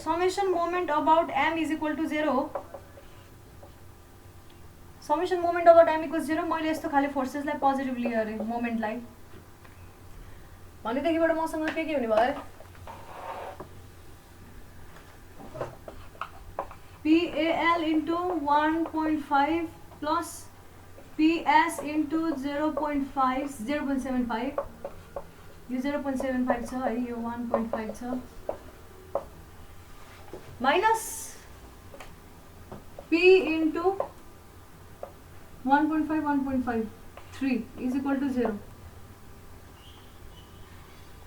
summation moment about M is equal to 0, summation moment about M equals 0। मैले यस्तो खाले फोर्सेसलाई पोजिटिभली गरेँ, मोमेन्टलाई भनेदेखिबाट मसँग के हुने भयो? PAL into 1.5 plus PS into 0.5 0.75, यो 0.75 छ है, यो 1.5 छ, minus P into 1.5 1.5 3 is equal to 0।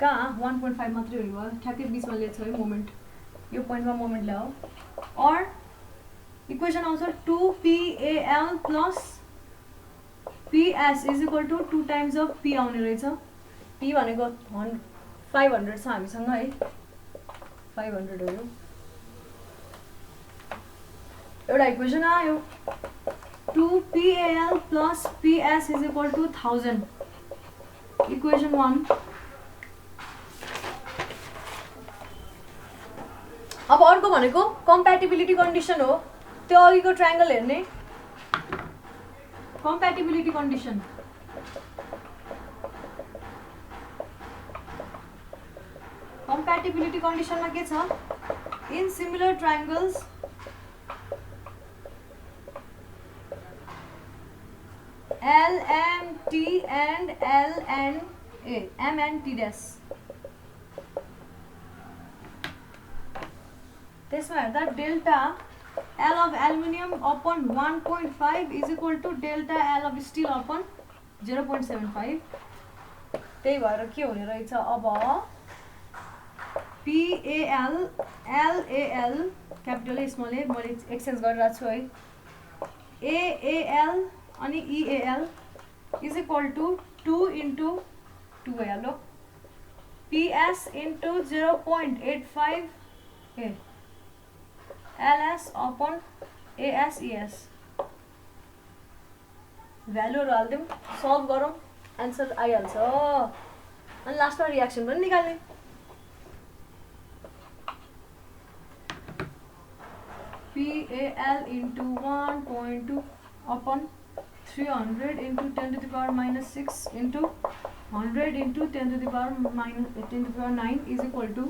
कहाँ 1.5 मात्रै हुने भयो, ठ्याक्कै बिचमा लिएको छ है मोमेन्ट, यो पोइन्टमा मोमेन्ट ल्याऊ। और इक्वेसन आउँछ 2PAL plus PS is equal to 2 times of P आउने रहेछ। P भनेको 500 छ हामीसँग है, 500 हो यो। एउटा इक्वेसन आयो 2PAL plus PS is equal to 1000, equation 1। अब अर्को भनेको कम्प्याटिबिलिटी कन्डिसन हो, त्यो अघिको ट्रायंगल हेर्ने कम्प्याटिबिलिटी कन्डिसन। कम्प्याटिबिलिटी कन्डिसनमा के छ? In similar triangles LMT and LNA, M and T dash, त्यसमा हेर्दा delta L of aluminium upon 1.5 is equal to delta L of steel upon 0.75। त्यही भएर के हुने रहेछ अब PAL LAL क्यापिटल स्मल ए मैले एक्सचेन्ज गरिरहेको छु है, AAL अनि EAL is equal to 2 into 2AL हो, PS into 0.85 LS upon ASES। भ्यालुहरू हाल्दिउँ, solve गरौँ, एन्सर आइहाल्छ। अनि लास्टमा रियाक्सन पनि निकाल्ने। PAL into 1.2 upon 300 into 10 to the power minus 6 into 100 into 10 to the power minus 10 to the power 9 is equal to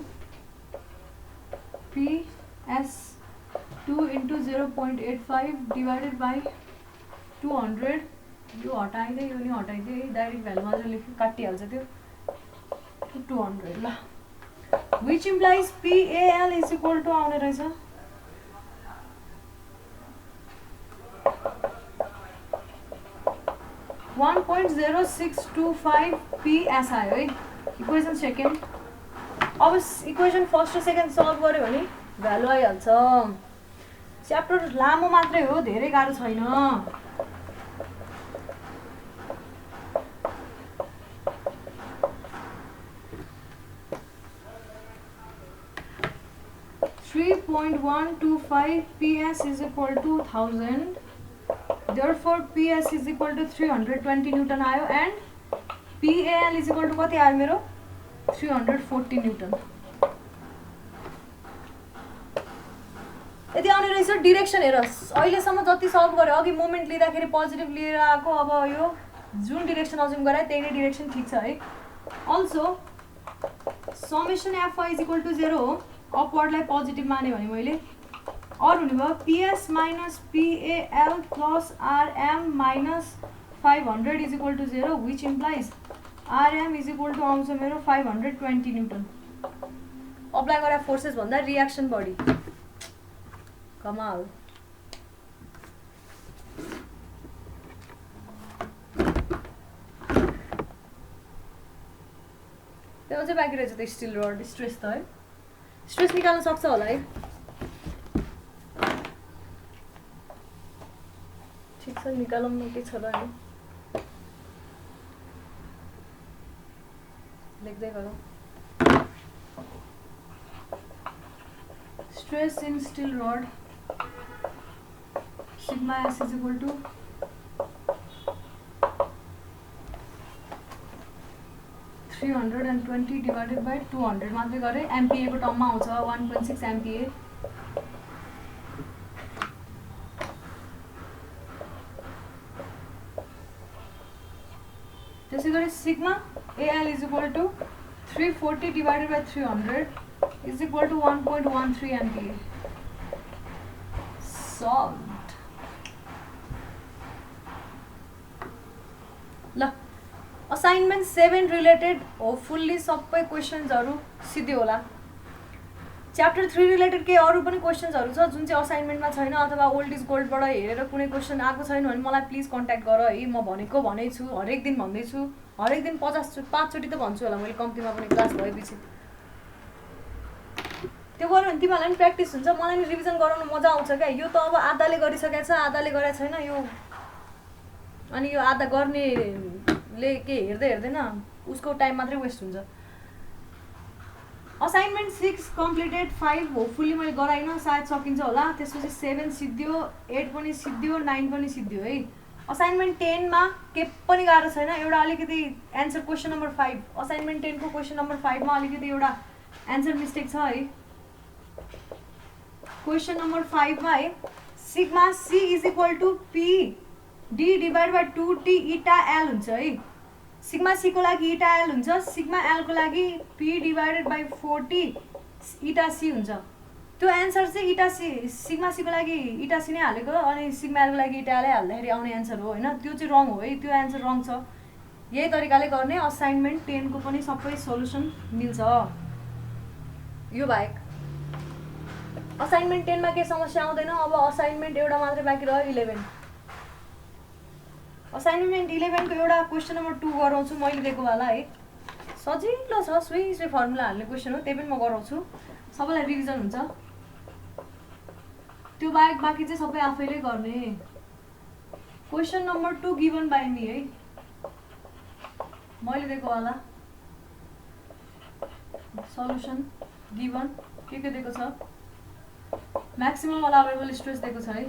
PS 2 into 0.85 divided by 200। यो हटाइदे, यो नि हटाइदे, डाइरेक्ट भ्यालु मात्र लेख्यो, काटिहाल्छ त्यो 200 ल। Which implies PAL is equal to आउने रहेछ 1.0625 PS आयो है, इक्वेसन सेकेन्ड। अब इक्वेसन फर्स्ट र सेकेन्ड सल्भ गर्यो भने भ्यालु आइहाल्छ। च्याप्टर लामो मात्रै हो, धेरै गाह्रो छैन। Three 3.125 PS is equal to 1000. Therefore PS is equal to 320 Newton आयो and PAL is equal to कति आयो मेरो 340 Newton. यति आउने रहेछ डिरेक्सन हेर अहिलेसम्म जति सल्भ गर्यो अघि मोमेन्ट लिँदाखेरि पोजिटिभ लिएर आएको अब यो जुन डिरेक्सन अज्युम गरे त्यही नै डिरेक्सन ठिक छ है. Also summation FY is equal to 0 हो अपवर्डलाई पोजिटिभ माने भने मैले अरू हुने भयो PS minus PL plus RM minus 500 is equal to 0 which implies RM is equal to आउँछ मेरो 520 न्युटन. अप्लाई गरेर फोर्सेस भन्दा रियाक्सन बढी कमाल. त्यो चाहिँ बाँकी रहेछ त स्टिल रड स्ट्रेस त है. स्ट्रेस निकाल्न सक्छ होला है. ठिक छ निकालौँ न के छ र नि लेख्दै गरौँ. Stress in steel rod sigma S is equal to $320 divided by 200 मात्रै गरे एमपिए को टर्ममा आउँछ 1.6 एमपिए. त्यसै गरी sigma AL is equal to 340 divided by 300 is equal to 1.13 MPa. Solved. ल असाइनमेन्ट 7 रिलेटेड होपफुल्ली सबै क्वेसन्सहरू सिधै होला. च्याप्टर 3 रिलेटेड केही अरू पनि क्वेसन्सहरू छ जुन चाहिँ असाइनमेन्टमा छैन अथवा ओल्ड इज गोल्डबाट हेरेर कुनै क्वेसन आएको छैन भने मलाई प्लिज कन्ट्याक्ट गर है. म भनेको भन्दैछु हरेक दिन भन्दैछु हरेक दिन 5 चोटि त भन्छु होला मैले कम्तीमा पनि क्लास भएपछि. त्यो गर्यो भने तिमीहरूलाई पनि प्र्याक्टिस हुन्छ मलाई नि रिभिजन गराउनु मजा आउँछ क्या. यो त अब आधाले गरिसकेको छ आधाले गरेको छैन यो अनि यो आधा गर्नेले के हेर्दै हेर्दैन उसको टाइम मात्रै वेस्ट हुन्छ. असाइनमेन्ट 6 कम्प्लिटेड 5 होपफुल्ली मैले गराइनँ सायद सकिन्छ होला. त्यसपछि 7 सिद्धियो 8 पनि सिद्धियो 9 पनि सिद्धियो है. असाइनमेन्ट 10 मा के पनि गाह्रो छैन. एउटा अलिकति एन्सर क्वेसन नम्बर 5 असाइनमेन्ट 10 को क्वेसन नम्बर 5 मा अलिकति एउटा एन्सर मिस्टेक छ है. क्वेसन नम्बर 5 मा है sigma C is equal to P D divide by 2t eta L हुन्छ है. सिग्मा सी को लागि इटा एल हुन्छ सिग्मा एल को लागि पी डिभाइडेड बाई 4t इटा सी हुन्छ. त्यो एन्सर चाहिँ इटा सी सिग्मा सी को लागि इटा सी नै हालेको अनि सिग्मा एल को लागि इटा एलै हाल्दाखेरि आउने एन्सर हो होइन. त्यो चाहिँ रङ हो है. त्यो एन्सर रङ छ. यही तरिकाले गर्ने असाइनमेन्ट 10 को पनि सबै सोलुसन मिल्छ. यो बाहेक असाइनमेन्ट 10 मा के समस्या आउँदैन. अब असाइनमेन्ट एउटा मात्रै बाँकी रह्यो 11. असाइनमेन्ट 11 को एउटा क्वेसन नम्बर 2 गराउँछु मैले दिएको वाला है. सजिलो छ सुई फर्मुला हाल्ने क्वेसन हो त्यही पनि म गराउँछु सबैलाई रिभिजन हुन्छ. त्यो बाहेक बाँकी चाहिँ सबै आफैले गर्ने. Question number 2 given by me है मैले दिएको वाला सल्युसन गिभन के दिएको छ. म्याक्सिमम अलाउएबल स्ट्रेस दिएको छ है.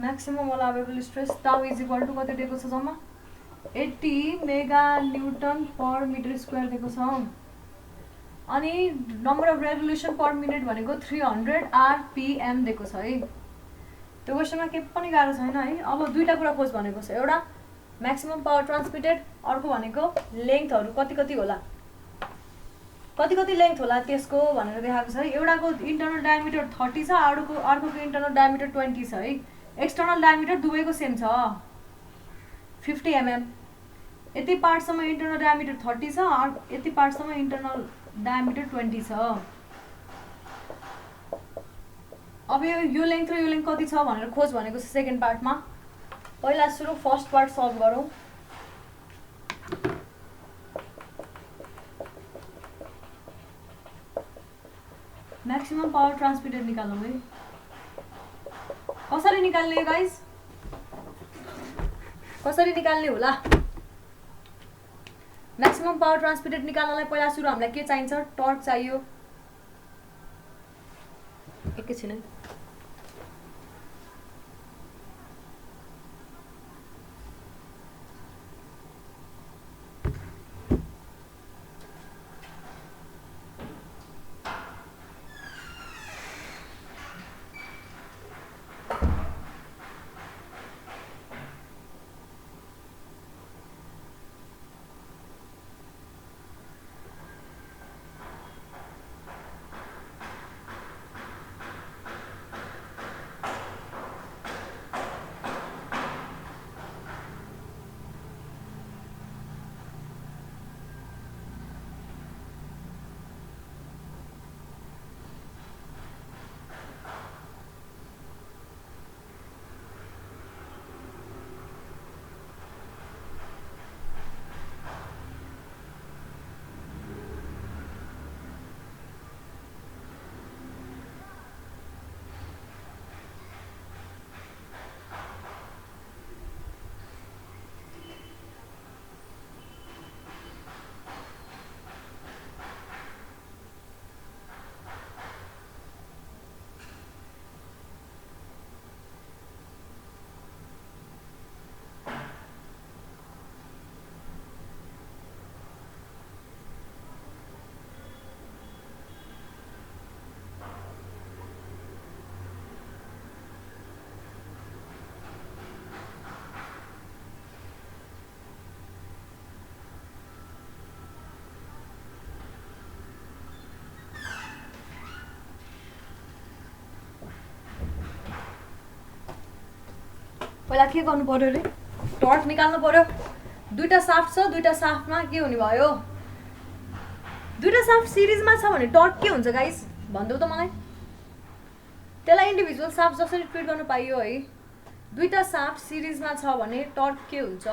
Maximum allowable stress tau is equal to कति दिएको छ जम्मा 80 mega newton per metre square दिएको छ. अनि number of revolution per minute भनेको 300 आरपिएम दिएको छ है. त्यो क्वेसनमा के पनि गाह्रो छैन है. अब दुईटा कुरा खोज भनेको छ. एउटा म्याक्सिमम पावर ट्रान्समिटेड अर्को भनेको लेन्थहरू कति कति होला कति लेन्थ होला त्यसको भनेर देखाएको छ है. एउटाको इन्टर्नल डायमिटर 30 छ अर्कोको इन्टर्नल डायमिटर 20 छ है. एक्सटर्नल डायमिटर दुवैको सेम छ 50 mm. यति पार्टसम्म इन्टर्नल डायमिटर 30 छ यति पार्टसम्म इन्टर्नल डायमिटर 20 छ. अब यो लेन्थ र यो लेन्थ कति छ भनेर खोज भनेको छ सेकेन्ड पार्टमा. पहिला सुरु फर्स्ट पार्ट सल्भ गरौँ. म्याक्सिमम पावर ट्रान्समिटेड निकालौँ है. कसरी निकाल्ने गाइज कसरी निकाल्ने होला. म्याक्सिमम म्याक्सिमम पावर ट्रान्समिटेड निकाल्नलाई पहिला सुरु हामीलाई के चाहिन्छ? टर्क चाहियो। एकैछिन है। पहिला के गर्नु पर्यो रे? टर्क निकाल्नु पर्यो। दुईटा साफ्ट छ, दुईटा साफ्टमा के हुने भयो? दुईटा साफ्ट सिरिजमा छ भने टर्क के हुन्छ गाइस? भन्देऊ त मलाई। त्यसलाई इन्डिभिजुअल साफ्ट जसरी ट्रिट गर्नु पाइयो है। दुईटा साफ्ट सिरिजमा छ भने टर्क के हुन्छ?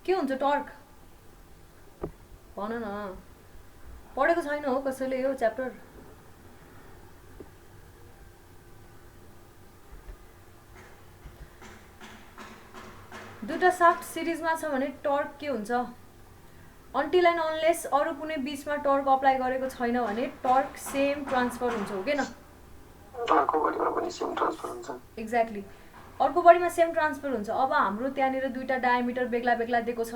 के हुन्छ टर्क? भन न। पढेको छैन हो कसैले यो च्याप्टर? दुईटा साफ्ट सिरिजमा छ भने टर्क के हुन्छ? अन्टिल एन्ड अनलेस अरू कुनै बीचमा टर्क अप्लाई गरेको छैन भने टर्क सेम ट्रान्सफर हुन्छ, हो के न? अर्को बडीमा पनि सेम ट्रान्सफर हुन्छ। एक्ज्याक्टली, अर्को बडीमा सेम ट्रान्सफर हुन्छ। अब हाम्रो त्यहाँनिर दुईटा डायमिटर बेग्ला बेग्ला दिएको छ।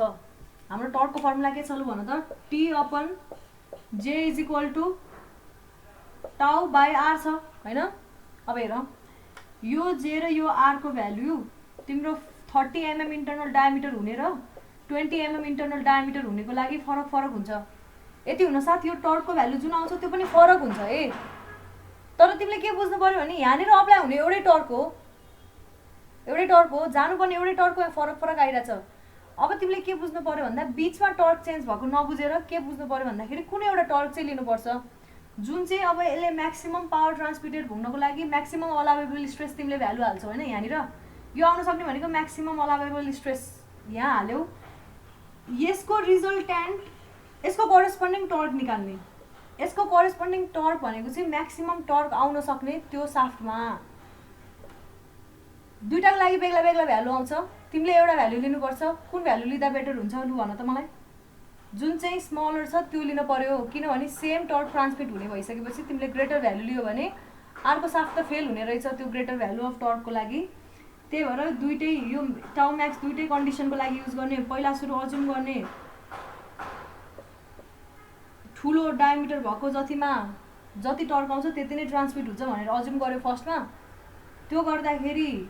हाम्रो टर्कको फर्मुला के छ लु भन त? T/J = टाउ बाई आर छ हैन? अब हेर, यो जे र यो आर को भ्यालु तिम्रो 30 mm इन्टरनल डायमिटर हुने र 20 mm इन्टरनल डायमिटर हुनेको लागि फरक फरक हुन्छ। यति हुन साथ यो टर्कको भ्यालु जुन आउँछ त्यो पनि फरक हुन्छ है। तर तिमीले के बुझ्नु पर्यो भने यहाँनिर अप्लाई हुने एउटै टर्क हो, जानुपर्ने एउटै टर्कको फरक फरक आइरहेछ। अब तिमीले के बुझ्नु पर्यो भन्दा बीचमा टर्क चेन्ज भएको नबुझेर के बुझ्नु पर्यो भन्दाखेरि कुनै एउटा टर्क चाहिँ लिनुपर्छ जुन चाहिँ अब यसले म्याक्सिमम पावर ट्रान्समिटेड घुम्नको लागि म्याक्सिमम अलाउएबल स्ट्रेस तिमीले भ्यालु हाल्छौ हैन? यहाँनिर यो आउन सक्ने भनेको म्याक्सिमम अलाउएबल स्ट्रेस यहाँ हाल्यौ। यसको रिजल्टेन्ट, यसको करेस्पोन्डिङ टर्क निकाल्ने। यसको करेस्पोन्डिङ टर्क भनेको चाहिँ म्याक्सिमम टर्क आउन सक्ने त्यो साफ्टमा। दुईटाको लागि बेग्ला बेग्ला भ्यालु आउँछ। तिमीले एउटा भ्यालु लिनुपर्छ। कुन भ्यालु लिँदा बेटर हुन्छ लु भन त मलाई? जुन चाहिँ स्मलर छ त्यो लिन पर्यो, किनभने सेम टर्क ट्रान्समिट हुने भइसकेपछि तिमीले ग्रेटर भ्यालु लियो भने अर्को साफ्ट त फेल हुने रहेछ त्यो ग्रेटर भ्यालु अफ टर्कको लागि। त्यही भएर दुईटै यो टाउ म्याक्स दुईटै कन्डिसनको लागि युज गर्ने। पहिला सुरु अज्युम गर्ने ठुलो डायमिटर भएको जतिमा जति टर्क आउँछ त्यति नै ट्रान्समिट हुन्छ भनेर अज्युम गर्यो फर्स्टमा। त्यो गर्दाखेरि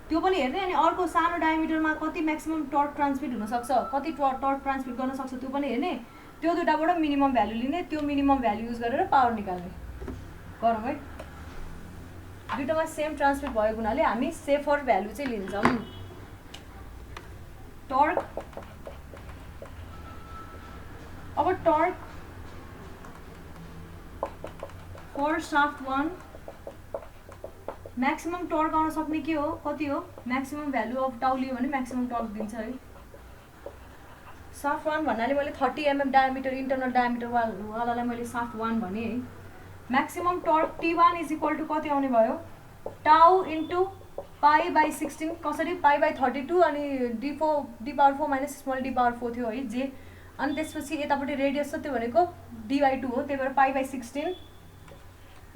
त्यो पनि हेर्ने, अनि अर्को सानो डायमिटरमा कति म्याक्सिमम टर्क ट्रान्समिट हुन सक्छ, कति टर्क ट्रान्समिट गर्न सक्छ त्यो पनि हेर्ने। त्यो दुईटाबाट मिनिमम भ्यालु लिने, त्यो मिनिमम भ्यालु युज गरेर पावर निकाल्ने। गरौँ है। दुईटामा सेम ट्रान्समिट भएको हुनाले हामी सेफर भ्यालु चाहिँ लिन्छौँ। टर्क, अब torque for shaft 1 maximum torque आउन सक्ने के हो, कति हो? म्याक्सिमम भ्यालु अफ टाउ लियो भने म्याक्सिमम टर्क दिन्छ है। साफ्ट 1 भन्नाले मैले 30 mm डायमिटर इन्टरनल डायमिटर वालालाई मैले साफ्ट 1 भने है। म्याक्सिमम टर्क T1 = कति आउने भयो? टाउ इन्टु पाई बाई 16 कसरी पाई बाई 32 अनि D power 4 minus small D power 4 थियो है जे अनि त्यसपछि यतापट्टि रेडियस छ त्यो भनेको डी बाई 2 हो त्यही भएर पाई बाई 16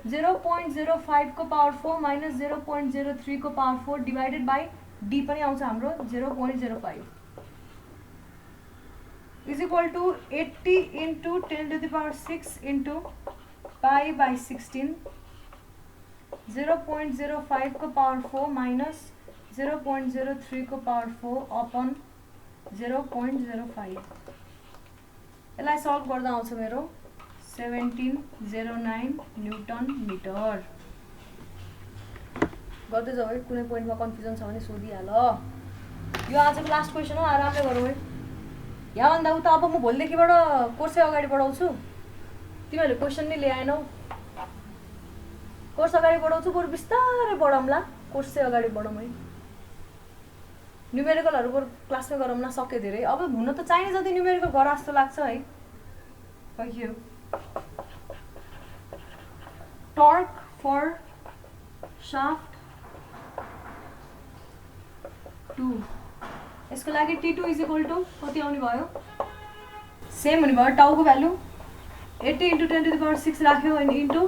0.05 को पावर 4 माइनस 0.03 को पावर 4 डिवाइडेड बाई डी पनि आउँछ हाम्रो 0.05 is equal two 80 into 10 to the power 6 into pi by 16 0.05 को पावर 4 माइनस 0.03 को पावर 4 अपन 0.05 यसलाई सल्भ गर्दा आउँछ मेरो 1709 न्युटन मिटर गर्दै जाऊ है कुनै पोइन्टमा कन्फ्युजन छ भने सोधिहाल यो आजको लास्ट क्वेसन हो आरामले गरौँ है यहाँभन्दा उता अब म भोलिदेखिबाट कोर्सै अगाडि बढाउँछु तिमीहरूले क्वेसन नै ल्याएनौ कोर्स अगाडि बढाउँछु बरु बिस्तारै बढाउँला कोर्स चाहिँ अगाडि बढाउँ है न्युमेरिकलहरू बरु क्लासमै गरौँला सक्यो धेरै अब हुन त चाहिने जति न्युमेरिकल गर जस्तो लाग्छ है कहियो टर्क फर शाफ्ट 2 यसको लागि T2 इज इक्वल टू कति आउने भयो सेम हुने भयो टाउको value 80 into 10 to the power 6 राख्यो अनि इन्टु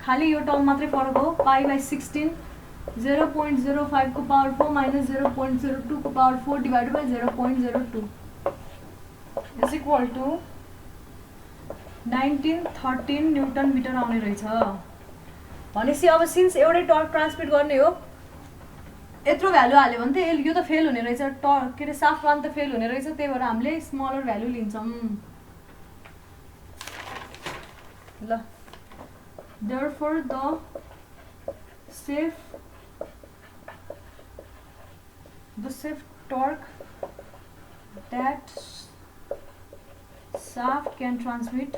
खाली यो टर्म मात्रै फरक हो पाई बाई 16 0.05 को पावर 4 माइनस 0.02 को power 4 divided by 0.02 is equal to 1913 newton metre आउने रहेछ भनेपछि अब सिन्स एउटै टर्क ट्रान्समिट गर्ने हो यत्रो भ्यालु हाल्यो भने त यो त फेल हुने रहेछ टर्क के अरे साफ्ट वान त फेल हुने रहेछ त्यही भएर हामीले स्मलर भ्यालु लिन्छौँ ल therefore the safe torque that shaft can transmit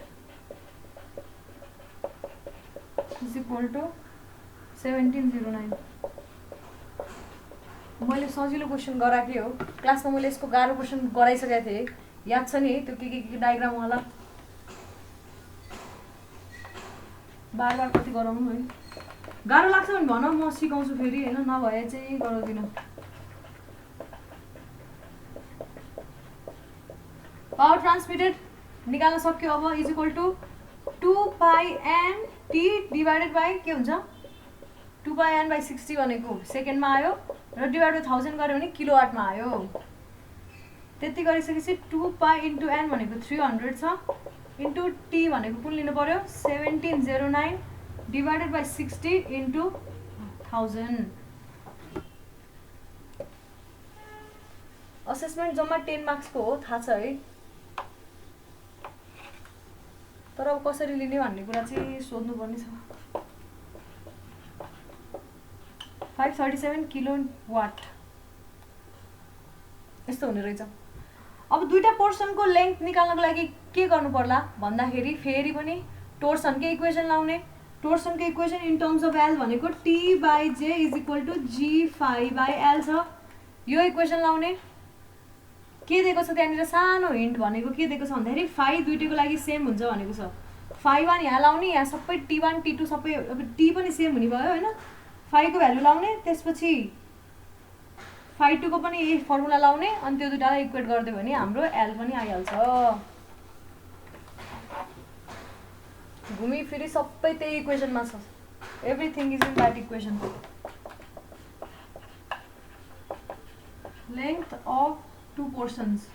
is equal to 1709 मैले सजिलो क्वेसन गराएकै हो क्लासमा मैले यसको गाह्रो क्वेसन गराइसकेको थिएँ याद छ नि त्यो के डायग्राम वाला बार बार कति गराउनु है गाह्रो लाग्छ भने भन म सिकाउँछु फेरि हैन नभए चाहिँ गराउँदिन पावर ट्रान्समिटेड निकाल्न सक्यो अब is equal to 2 pi N T divided by के हुन्छ 2 पाई एन बाई 60 भनेको सेकेन्डमा आयो र डिवाइड बाई 1000 गर्यो भने किलोवाटमा आयो त्यति गरिसकेपछि 2 पाई इन्टु एन भनेको 300 छ इन्टु टी भनेको कुन लिनु पर्यो 1709 डिवाइडेड बाई 60 इन्टु 1000 असेसमेन्ट जम्मा 10 मार्क्सको हो थाहा छ है तर अब कसरी लिने भन्ने कुरा चाहिँ सोध्नुपर्ने छ 537 किलोवाट यस्तो हुने रहेछ अब दुईटा पोर्सनको लेन्थ निकाल्नको लागि के गर्नु पर्ला भन्दाखेरि फेरि पनि टोर्सनकै इक्वेसन लाउने टोर्सनको equation in terms of L भनेको T by J is equal to G phi by L छ यो इक्वेसन लाउने के दिएको छ त्यहाँनिर सानो हिन्ट भनेको के दिएको छ भन्दाखेरि फाइ दुईटैको लागि सेम हुन्छ भनेको छ फाइ वान यहाँ लाउने यहाँ सबै टी1 टी2 सबै अब टी पनि सेम हुने भयो हैन फाइको भ्यालु लाउने त्यसपछि फाइ 2 को पनि यही फर्मुला लाउने अनि त्यो दुईटालाई इक्वेट गर्दियो भने हाम्रो एल पनि आइहाल्छ घुमी फेरि सबै त्यही इक्वेसनमा छ everything is in that equation length of two portions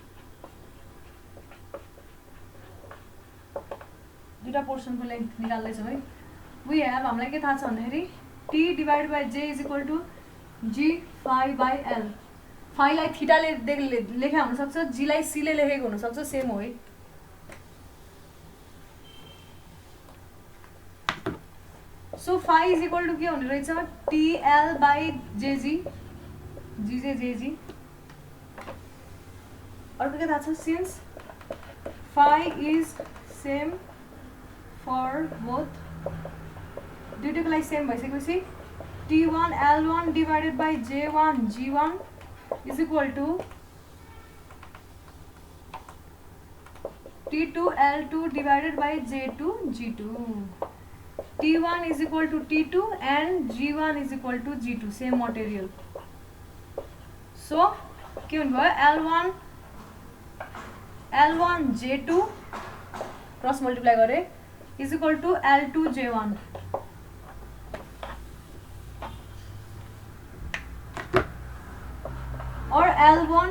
दुईटा पोर्सनको लेन्थ निकाल्दैछौँ है वी हेभ हामीलाई के थाहा छ भन्दाखेरि T divide by J is equal to G phi by L फाइलाई थीटाले लेखे हुनसक्छ जीलाई सीले लेखेको हुनसक्छ सेम हो है so phi is equal to के हुने रहेछ टीएल बाई जेजी जीजे जेजी अर्को के थाहा छ since phi is same for both दुईटैको लागि सेम भइसकेपछि T1 L1 divided by J1 G1 is equal to T2 L2 divided by J2 G2 T1 is equal to T2 and G1 is equal to G2, same material. So के हुने भयो L1 J2 क्रस मल्टिप्लाई गरे is equal to L2 J1. और L1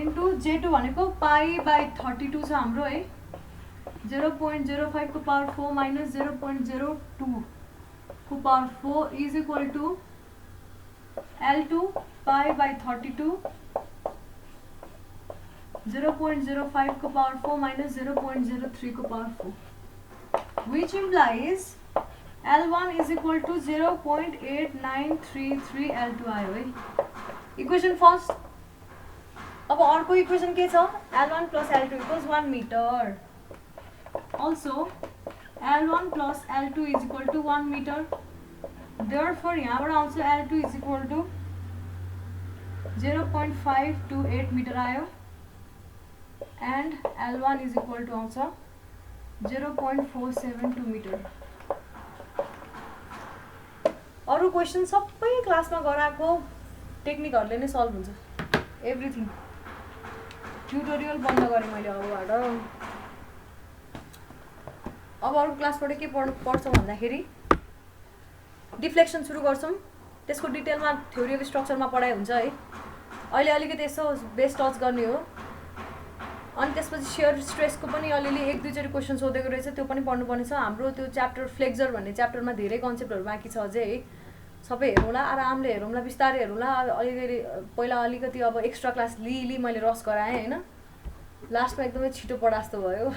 into J2 भनेको पाई बाई 32 छ हाम्रो है 0.05 को पावर 4 minus 0.02 को power 4 is equal to L2 pi by 32 0.05 को पावर 4 minus 0.03 को power 4, which implies L1 is equal to 0.8933 L2 आयो है इक्वेसन फर्स्ट. अब अर्को इक्वेसन के छ L1 plus L2 equals 1 meter. Also L1 plus L2 is equal to 1 meter. Therefore यहाँबाट आउँछ L2 is equal to 0.528 meter आयो and L1 is equal to आउँछ 0.472 meter. अरु क्वेसन सबै क्लासमा गराएको टेक्निकहरुले नै सल्भ हुन्छ एभ्रीथिङ. ट्युटोरियल बन्द गरे मैले अबबाट. अब अरु क्लासबाट के पढ्छ भन्दाखेरि डिफ्लेक्सन सुरु गर्छौं. त्यसको डिटेलमा थ्योरी अफ स्ट्रक्चरमा पढाइ हुन्छ है. अहिले अलिकति यसो बेस टच गर्ने हो. अनि त्यसपछि शियर स्ट्रेसको पनि अलिअलि एक दुई चोटि क्वेसन सोधेको रहेछ त्यो पनि पढ्नुपर्ने छ. हाम्रो त्यो च्याप्टर फ्लेक्सर भन्ने च्याप्टरमा धेरै कन्सेप्टहरु बाँकी छ अझै है. सबै हेरौँला आरामले हेरौँला बिस्तारै हेरौँला. अलिअलि पहिला अलिकति अब एक्स्ट्रा क्लास लिई मैले रस गराएँ हैन. लास्टमा एकदमै छिटो पढा जस्तो भयो.